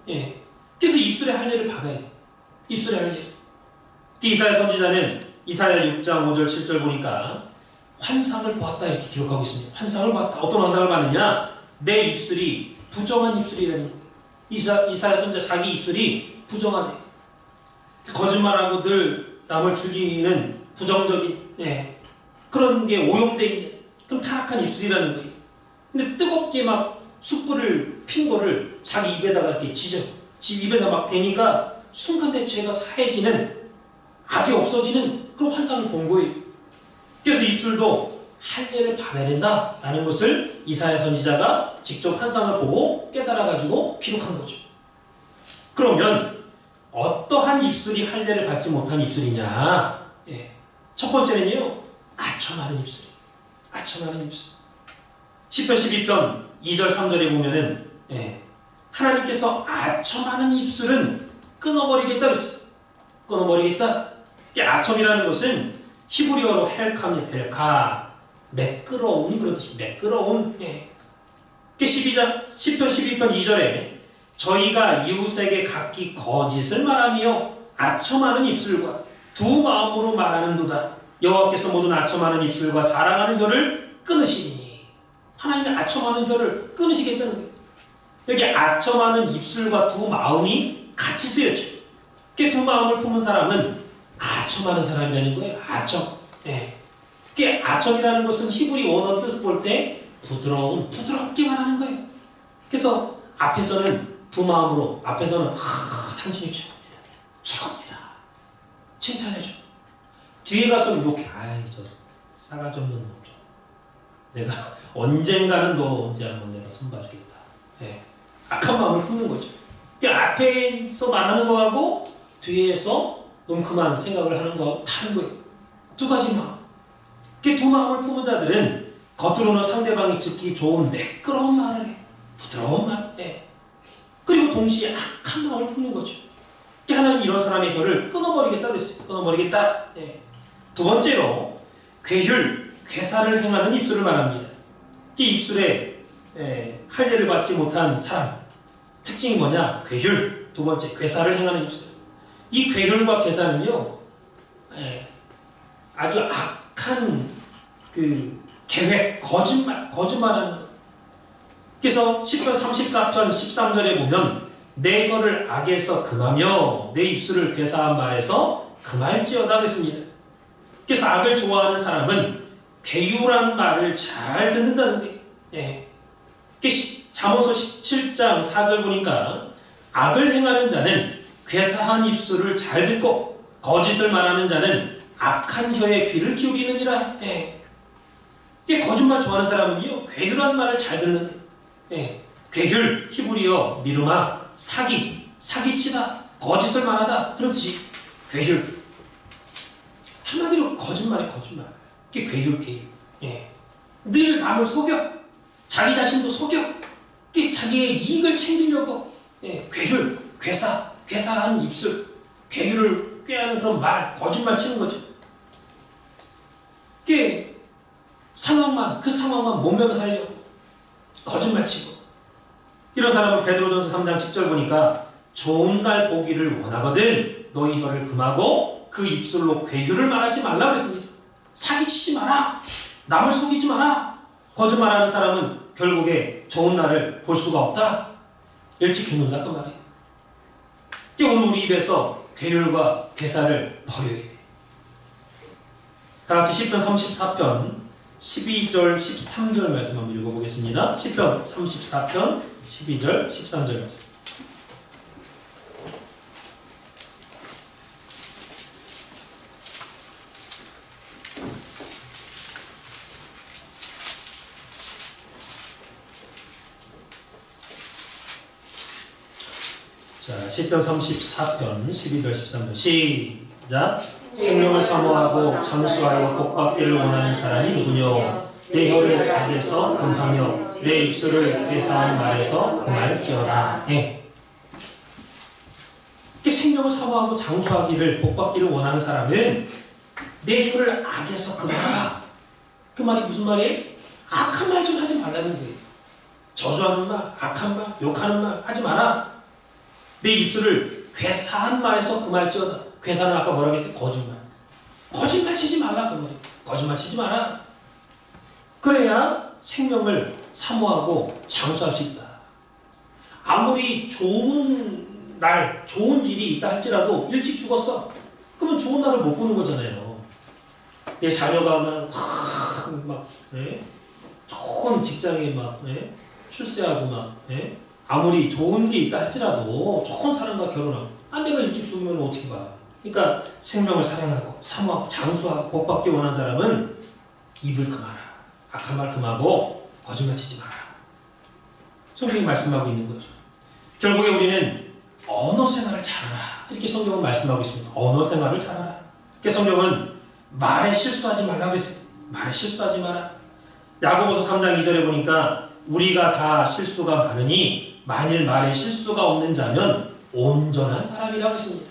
거예요. 그래서 입술의 할례를 받아야 돼요. 입술의 할례. 이사야 선지자는 이사야 6장 5절 7절 보니까 환상을 보았다 이렇게 기록하고 있습니다. 환상을 봤다. 어떤 환상을 봤느냐? 내 입술이 부정한 입술이라는 거예요. 이사야 선지자 자기 입술이 부정하대. 거짓말하고 늘 남을 죽이는 부정적인 그런 게 오염되어 있는 그런 타락한 입술이라는 거예요. 근데 뜨겁게 막 숯불을 핀 거를 자기 입에다가 이렇게 집 입에다 막 대니까 순간 내 죄가 사해지는 악이 없어지는 그런 환상을 본 거예요. 그래서 입술도 할례를 받아야 된다라는 것을 이사야 선지자가 직접 환상을 보고 깨달아가지고 기록한 거죠. 그러면 어떠한 입술이 할례를 받지 못한 입술이냐? 첫 번째는요, 아첨하는 입술. 아첨하는 입술. 시편 12편 2절 3절에 보면은 하나님께서 아첨하는 입술은 끊어버리겠다 그랬어요. 끊어버리겠다. 아첨이라는 것은 히브리어로 헬카입니다. 헬카. 매끄러운 그런 뜻이 매끄러운. 시편 12편 2절에 저희가 이웃에게 각기 거짓을 말하며 아첨하는 입술과 두 마음으로 말하는도다. 여호와께서 모든 아첨하는 입술과 자랑하는 혀를 끊으시리니. 하나님의 아첨하는 혀를 끊으시겠다는 거예요. 여기 아첨하는 입술과 두 마음이 같이 쓰여져. 두 마음을 품은 사람은 아첨하는 사람이라는 거예요. 아첨. 아첨이라는 것은 히브리 원어 뜻을 볼 때 부드럽게 말하는 거예요. 그래서 앞에서는 두 마음으로, 앞에서는 당신이 최고입니다. 칭찬해줘. 뒤에 가서는 욕해. 저 싸가지 없는 놈. 내가 언젠가는 너 이제 한번 내가 손봐주겠다. 악한 마음을 품는 거죠. 앞에서 말하는 거하고 뒤에서 은큼한 생각을 하는 거하고 다른 거예요. 두 가지 마음. 두 마음을 품은 자들은 겉으로는 상대방이 듣기 좋은 매끄러운 말을 해. 부드러운 말. 그리고 동시에 악한 마음을 품는 거죠. 하나님 이런 사람의 혀를 끊어버리겠다 그랬어요. 끊어버리겠다. 두 번째로 괴사를 행하는 입술을 말합니다. 이 입술에 할례를 받지 못한 사람 특징이 뭐냐? 두 번째 괴사를 행하는 입술. 이 괴혈과 괴사는요 아주 악한 그 계획, 거짓말하는 것. 그래서 시편 34편 13절에 보면 내 혀를 악에서 금하며 내 입술을 괴사한 말에서 금할지어다 그랬습니다. 그래서 악을 좋아하는 사람은 괴유란 말을 잘 듣는다는 거예요. 예. 잠언서 17장 4절 보니까 악을 행하는 자는 괴사한 입술을 잘 듣고 거짓을 말하는 자는 악한 혀에 귀를 기울이느니라. 예. 거짓말 좋아하는 사람은요, 괴유란 말을 잘 듣는데, 예. 괴율, 히브리어, 미르마, 사기치다, 거짓을 말하다, 그런 뜻이 괴율. 한마디로 거짓말. 그게 괴율. 예. 늘 남을 속여, 자기 자신도 속여, 자기의 이익을 챙기려고, 예. 괴율, 괴사한 입술, 괴율을 꾀하는 그런 말, 거짓말 치는 거죠. 그 상황만 모면하려고 거짓말 치고. 이런 사람은 베드로전서 3장 10절 보니까 좋은 날 보기를 원하거든 너희 혀를 금하고 그 입술로 괴유를 말하지 말라 그랬습니다. 사기치지 마라. 남을 속이지 마라. 거짓말하는 사람은 결국에 좋은 날을 볼 수가 없다. 일찍 죽는다 그 말이에요. 오늘 우리 입에서 괴율과 괴사를 버려야 돼. 다 같이 시편 34편 12절 13절 말씀 한번 읽어보겠습니다. 시편 34편 12절 13절 말씀. 자, 시편 34편 12절 13절 시작. 생명을 사모하고 장수하여 복받기를 원하는 사람이 누구뇨? 내 혀를 악에서 금하며 내 입술을 괴사한 말에서 금할지어다. 예. 생명을 사모하고 장수하기를 복받기를 원하는 사람은 내 혀를 악에서 금하라. 그 말이 무슨 말이에요? 악한 말 좀 하지 말라는 거예요. 저주하는 말, 악한 말, 욕하는 말 하지 마라. 내 입술을 괴사한 말에서 금할지어다. 괴사는 아까 뭐라고 했어요? 거짓말 치지 말라 그 말이에요. 거짓말 치지 마라. 그래야 생명을 사모하고 장수할 수 있다. 아무리 좋은 날, 좋은 일이 있다 할지라도 일찍 죽었어. 그러면 좋은 날을 못 보는 거잖아요. 내 자녀가 막 좋은 직장에 출세하고 아무리 좋은 게 있다 할지라도 좋은 사람과 결혼하고 내가 일찍 죽으면 어떻게 봐. 그러니까 생명을 사랑하고 사모하고 장수하고 복받기 원하는 사람은 입을 금하라. 악한 말 금하고 거짓말 치지 마라. 성경이 말씀하고 있는 거죠. 결국에 우리는 언어 생활을 잘하라. 이렇게 성경은 말씀하고 있습니다. 언어 생활을 잘하라. 그래서 성경은 말에 실수하지 말라고 했어요. 말에 실수하지 마라. 야고보서 3장 2절에 보니까 우리가 다 실수가 많으니 만일 말에 실수가 없는 자면 온전한 사람이라고 했습니다.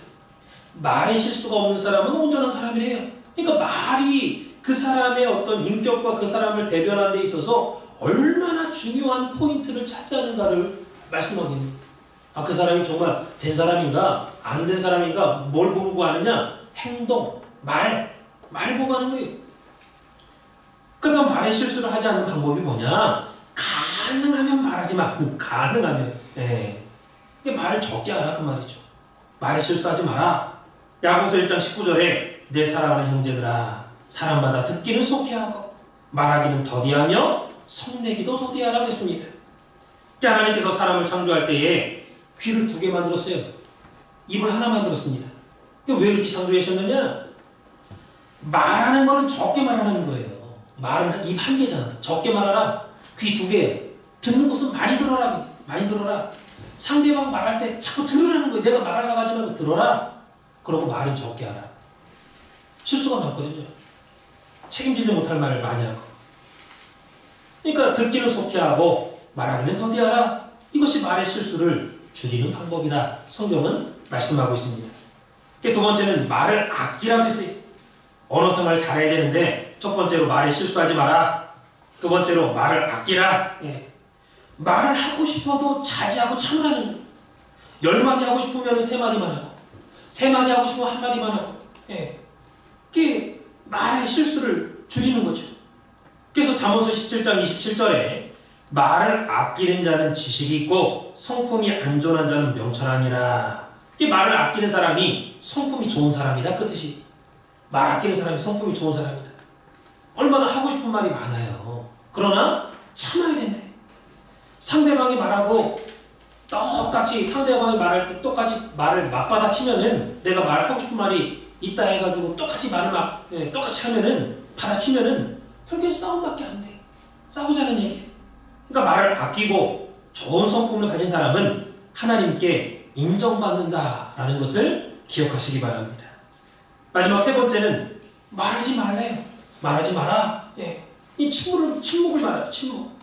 말에 실수가 없는 사람은 온전한 사람이래요. 그러니까 말이 그 사람의 어떤 인격과 그 사람을 대변하는 데 있어서 얼마나 중요한 포인트를 차지하는가를 말씀하고 있는 거예요. 그 사람이 정말 된 사람인가 안 된 사람인가 뭘 보고 하느냐? 행동, 말 보고 하는 거예요. 그러니까 말에 실수를 하지 않는 방법이 뭐냐? 가능하면 말하지 말고 가능하면 말을 적게 하라 그 말이죠. 말에 실수하지 마라. 야고보서 1장 19절에 내 사랑하는 형제들아 사람마다 듣기는 속히하고 말하기는 더디하며 성내기도 더디하라고 했습니다. 하나님께서 사람을 창조할 때에 귀를 2개 만들었어요. 입을 하나 만들었습니다. 왜 이렇게 창조하셨느냐? 말하는 거는 적게 말하는 거예요. 말은 입 1개잖아. 적게 말하라. 귀 2개. 듣는 것은 많이 들어라. 많이 들어라. 상대방 말할 때 자꾸 들으라는 거예요. 내가 말하려고 하지 말고 들어라. 그러고 말은 적게 하라. 실수가 많거든요. 책임지지 못할 말을 많이 하고. 그러니까 듣기는 속히 하고 말하기는 더디하라. 이것이 말의 실수를 줄이는 방법이다. 성경은 말씀하고 있습니다. 두 번째는 말을 아끼라고 했어요. 언어 생활 잘해야 되는데 첫 번째로 말에 실수하지 마라. 두 번째로 말을 아끼라. 말을 하고 싶어도 자제하고 참으라는 거예요. 10마디 하고 싶으면 3마디만 하고 3마디 하고 싶으면 1마디만 하고 그게 말의 실수를 줄이는 거죠. 그래서 잠언서 17장 27절에 말을 아끼는 자는 지식이 있고 성품이 안전한 자는 명철하니라. 이 말을 아끼는 사람이 성품이 좋은 사람이다, 그 뜻이. 말 아끼는 사람이 성품이 좋은 사람이다. 얼마나 하고 싶은 말이 많아요. 그러나 참아야 된대. 상대방이 말하고 똑같이 상대방이 말할 때 똑같이 말을 맞받아치면은, 내가 말하고 싶은 말이 있다 해가지고 똑같이 말을 똑같이 하면은, 받아치면은 결국엔 싸움밖에 안 돼. 싸우자는 얘기. 그러니까 말을 아끼고 좋은 성품을 가진 사람은 하나님께 인정받는다라는 것을 기억하시기 바랍니다. 마지막 세 번째는 말하지 말래요. 말하지 마라. 예. 이 침묵을 말해요. 침묵.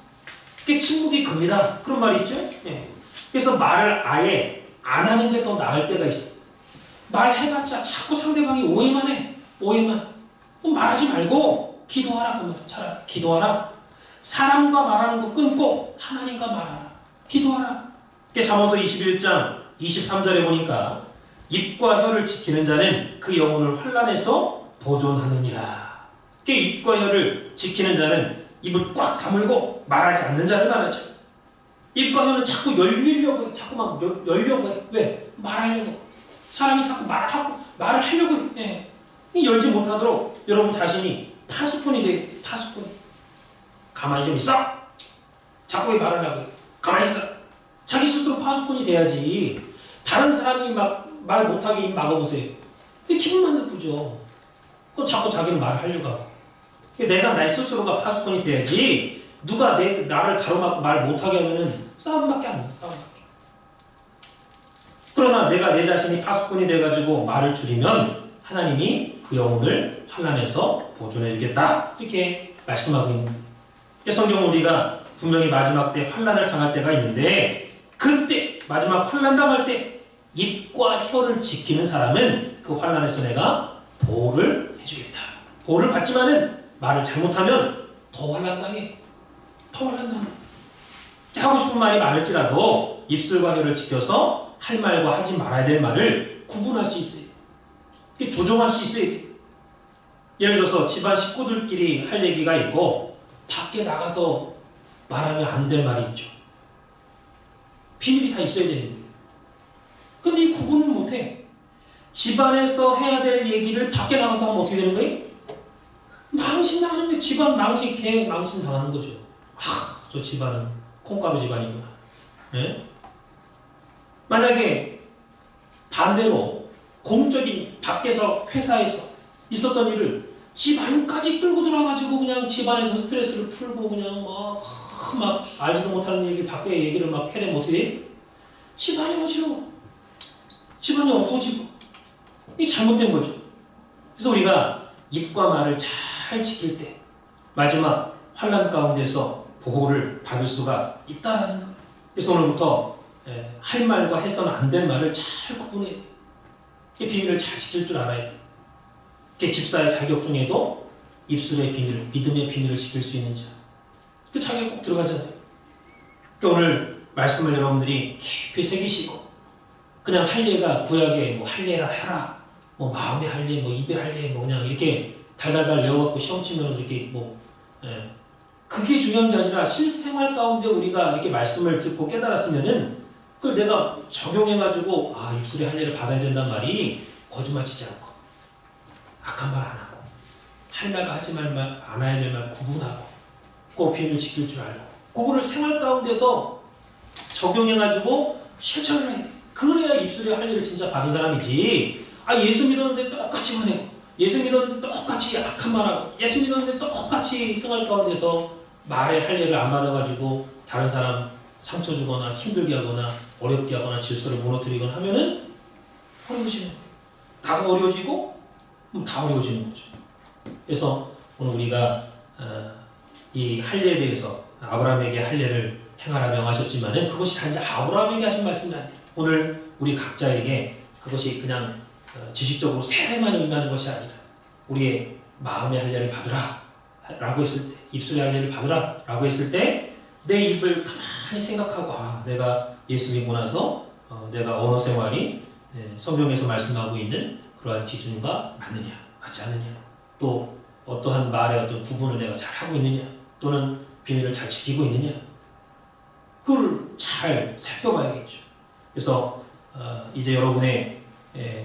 그게 침묵이 금이다. 그런 말이 있죠. 예. 그래서 말을 아예 안 하는 게 더 나을 때가 있어. 말해봤자 자꾸 상대방이 오해만 해. 오해만. 그럼 말하지 말고 기도하라. 그 말. 차라리 기도하라. 사람과 말하는 거 끊고 하나님과 말하라. 기도하라. 잠언서 21장 23절에 보니까 입과 혀를 지키는 자는 그 영혼을 환난에서 보존하느니라. 입과 혀를 지키는 자는 입을 꽉 다물고 말하지 않는 자를 말하죠. 입과 혀는 자꾸 열리려고 해. 자꾸 막 열려고 해. 왜? 말하려고. 사람이 자꾸 말을 하려고 해. 예. 열지 못하도록 여러분 자신이 파수꾼이 돼. 파수꾼. 가만히 좀 있어. 자꾸 왜 말을 하고. 가만히 있어. 자기 스스로 파수꾼이 돼야지. 다른 사람이 막 말 못하게 입 막아보세요. 근데 기분만 나쁘죠. 그럼 자꾸 자기는 말을 하려고 하고. 내가 나 스스로가 파수꾼이 돼야지. 누가 나를 가로막고 말 못하게 하면은 싸움밖에 안 돼. 싸움밖에. 그러나 내가 내 자신이 파수꾼이 돼가지고 말을 줄이면 하나님이 그 영혼을 환난에서 보존해 주겠다. 이렇게 말씀하고 있는 거예요. 성경은 우리가 분명히 마지막 때 환난을 당할 때가 있는데, 그때 마지막 환난 당할 때 입과 혀를 지키는 사람은 그 환난에서 내가 보호를 해주겠다. 보호를 받지만은 말을 잘못하면 더 환난 당해. 더 환난 당해. 하고 싶은 말이 많을지라도 입술과 혀를 지켜서 할 말과 하지 말아야 될 말을 구분할 수 있어요. 조정할 수 있어요. 예를 들어서 집안 식구들끼리 할 얘기가 있고 밖에 나가서 말하면 안 될 말이 있죠. 비밀이 다 있어야 되는 거예요. 근데 이 구분을 못해. 집안에서 해야 될 얘기를 밖에 나가서 하면 어떻게 되는 거예요? 망신 당하는 거예요. 집안 망신, 계획 망신 당하는 거죠. 저 집안은 콩가루 집안이구나. 네? 만약에 반대로 공적인 밖에서 회사에서 있었던 일을 집 안까지 끌고 들어가가지고 그냥 집안에서 스트레스를 풀고 그냥 막 알지도 못하는 얘기 밖에 얘기를 막 해내면 어떻게 돼? 집안이 어지러워. 집안이 어두워지고. 이게 잘못된 거죠. 그래서 우리가 입과 말을 잘 지킬 때 마지막 환난 가운데서 보호를 받을 수가 있다라는 거. 그래서 오늘부터 할 말과 해서는 안 될 말을 잘 구분해야 돼. 이 비밀을 잘 지킬 줄 알아야 돼. 집사의 자격 중에도 입술의 비밀, 믿음의 비밀을 지킬 수 있는 자. 그 자격이 꼭 들어가잖아요. 그러니까 오늘 말씀을 여러분들이 깊이 새기시고, 그냥 할례가 구약에 뭐 할례라 해라, 뭐 마음의 할례, 뭐 입의 할례, 뭐 그냥 이렇게 달달달 외워갖고 시험 치면 이렇게 그게 중요한 게 아니라 실생활 가운데 우리가 이렇게 말씀을 듣고 깨달았으면은 그걸 내가 적용해가지고 입술의 할례를 받아야 된단 말이 거짓말 치지 않고 악한 말 안 하고 할 말과 하지 말 말 안 해야 될 말 구분하고 그 비밀을 지킬 줄 알고 그거를 생활 가운데서 적용해가지고 실천을 해야 돼. 그래야 입술의 할례를 진짜 받은 사람이지. 예수 믿었는데 똑같이 말해. 예수 믿었는데 똑같이 악한 말하고 예수 믿었는데 똑같이 생활 가운데서 말의 할례를 안 받아가지고 다른 사람 상처 주거나 힘들게 하거나 어렵게 하거나 질서를 무너뜨리거나 하면은 어려워지는 거예요. 나도 어려워지고 다 어려워지는 거죠. 그래서 오늘 우리가 이 할례에 대해서 아브라함에게 할례를 행하라 명하셨지만은 그것이 단지 아브라함에게 하신 말씀이 아니에요. 오늘 우리 각자에게 그것이 그냥 지식적으로 세례만 의미하는 것이 아니라 우리의 마음의 할례를 받으라 라고 했을 때, 입술의 할례를 받으라 라고 했을 때 내 입을 가만히 생각하고 내가 예수 믿고 나서 내가 언어 생활이 성경에서 말씀하고 있는 그러한 기준과 맞느냐 맞지 않느냐, 또 어떠한 말의 어떤 구분을 내가 잘 하고 있느냐, 또는 비밀을 잘 지키고 있느냐, 그걸 잘 살펴봐야겠죠. 그래서 이제 여러분의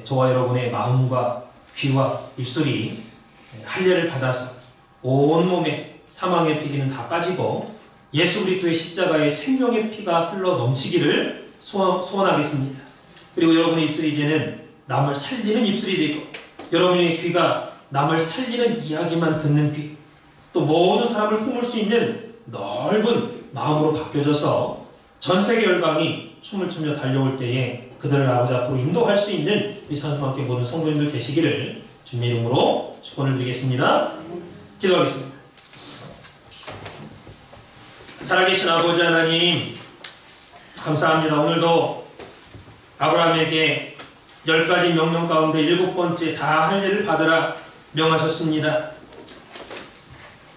저와 여러분의 마음과 귀와 입술이 할례를 받아서 온몸에 사망의 피기는 다 빠지고 예수 그리스도의 십자가의 생명의 피가 흘러 넘치기를 소원하겠습니다. 그리고 여러분의 입술이 이제는 남을 살리는 입술이 되고 여러분의 귀가 남을 살리는 이야기만 듣는 귀, 또 모든 사람을 품을 수 있는 넓은 마음으로 바뀌어져서 전 세계 열방이 춤을 추며 달려올 때에 그들을 아버지 앞으로 인도할 수 있는 우리 산수함께 모든 성도님들 되시기를 주님의 이름으로 축원을 드리겠습니다. 기도하겠습니다. 살아계신 아버지 하나님, 감사합니다. 오늘도 아브라함에게 10가지 명령 가운데 7번째 다 할례를 받으라 명하셨습니다.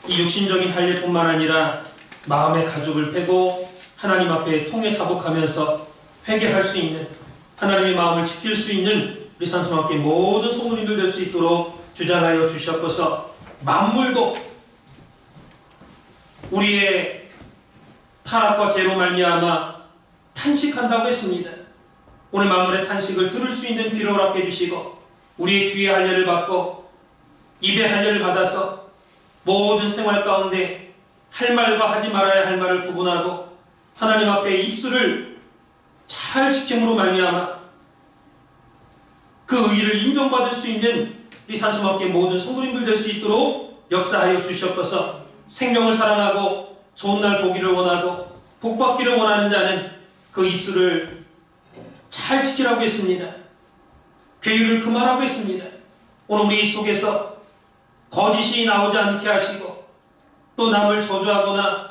이 육신적인 할례뿐만 아니라 마음의 가죽을 패고 하나님 앞에 통해 자복하면서 회개할 수 있는, 하나님의 마음을 지킬 수 있는 우리 산수함께 모든 성도님들 될 수 있도록 주장하여 주시옵소서. 만물도 우리의 타락과 죄로 말미암아 탄식한다고 했습니다. 오늘 만물의 탄식을 들을 수 있는 귀를 허락해 주시고 우리의 귀의 할례를 받고 입의 할례를 받아서 모든 생활 가운데 할 말과 하지 말아야 할 말을 구분하고 하나님 앞에 입술을 잘 지킴으로 말미암아 그 의를 인정받을 수 있는 이 산수함께 모든 성도님들 될 수 있도록 역사하여 주시옵소서. 생명을 사랑하고 좋은 날 보기를 원하고 복받기를 원하는 자는 그 입술을 잘 지키라고 했습니다. 괴유를 금하라고 했습니다. 오늘 우리 속에서 거짓이 나오지 않게 하시고 또 남을 저주하거나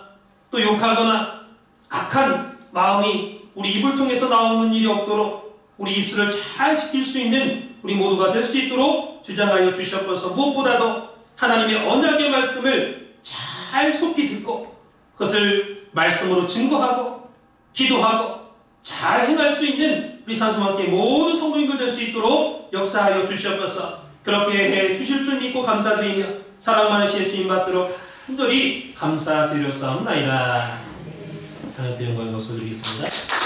또 욕하거나 악한 마음이 우리 입을 통해서 나오는 일이 없도록 우리 입술을 잘 지킬 수 있는 우리 모두가 될 수 있도록 주장하여 주시옵소서. 무엇보다도 하나님의 언약의 말씀을 잘 속히 듣고 그것을 말씀으로 증거하고 기도하고 잘 행할 수 있는 우리 산수함께 모든 성도님들 될 수 있도록 역사하여 주시옵소서. 그렇게 해 주실 줄 믿고 감사드리며 사랑 많으신 예수님 받도록 간절히 감사드렸사옵나이다. 하나님께 영광을 돌리겠습니다.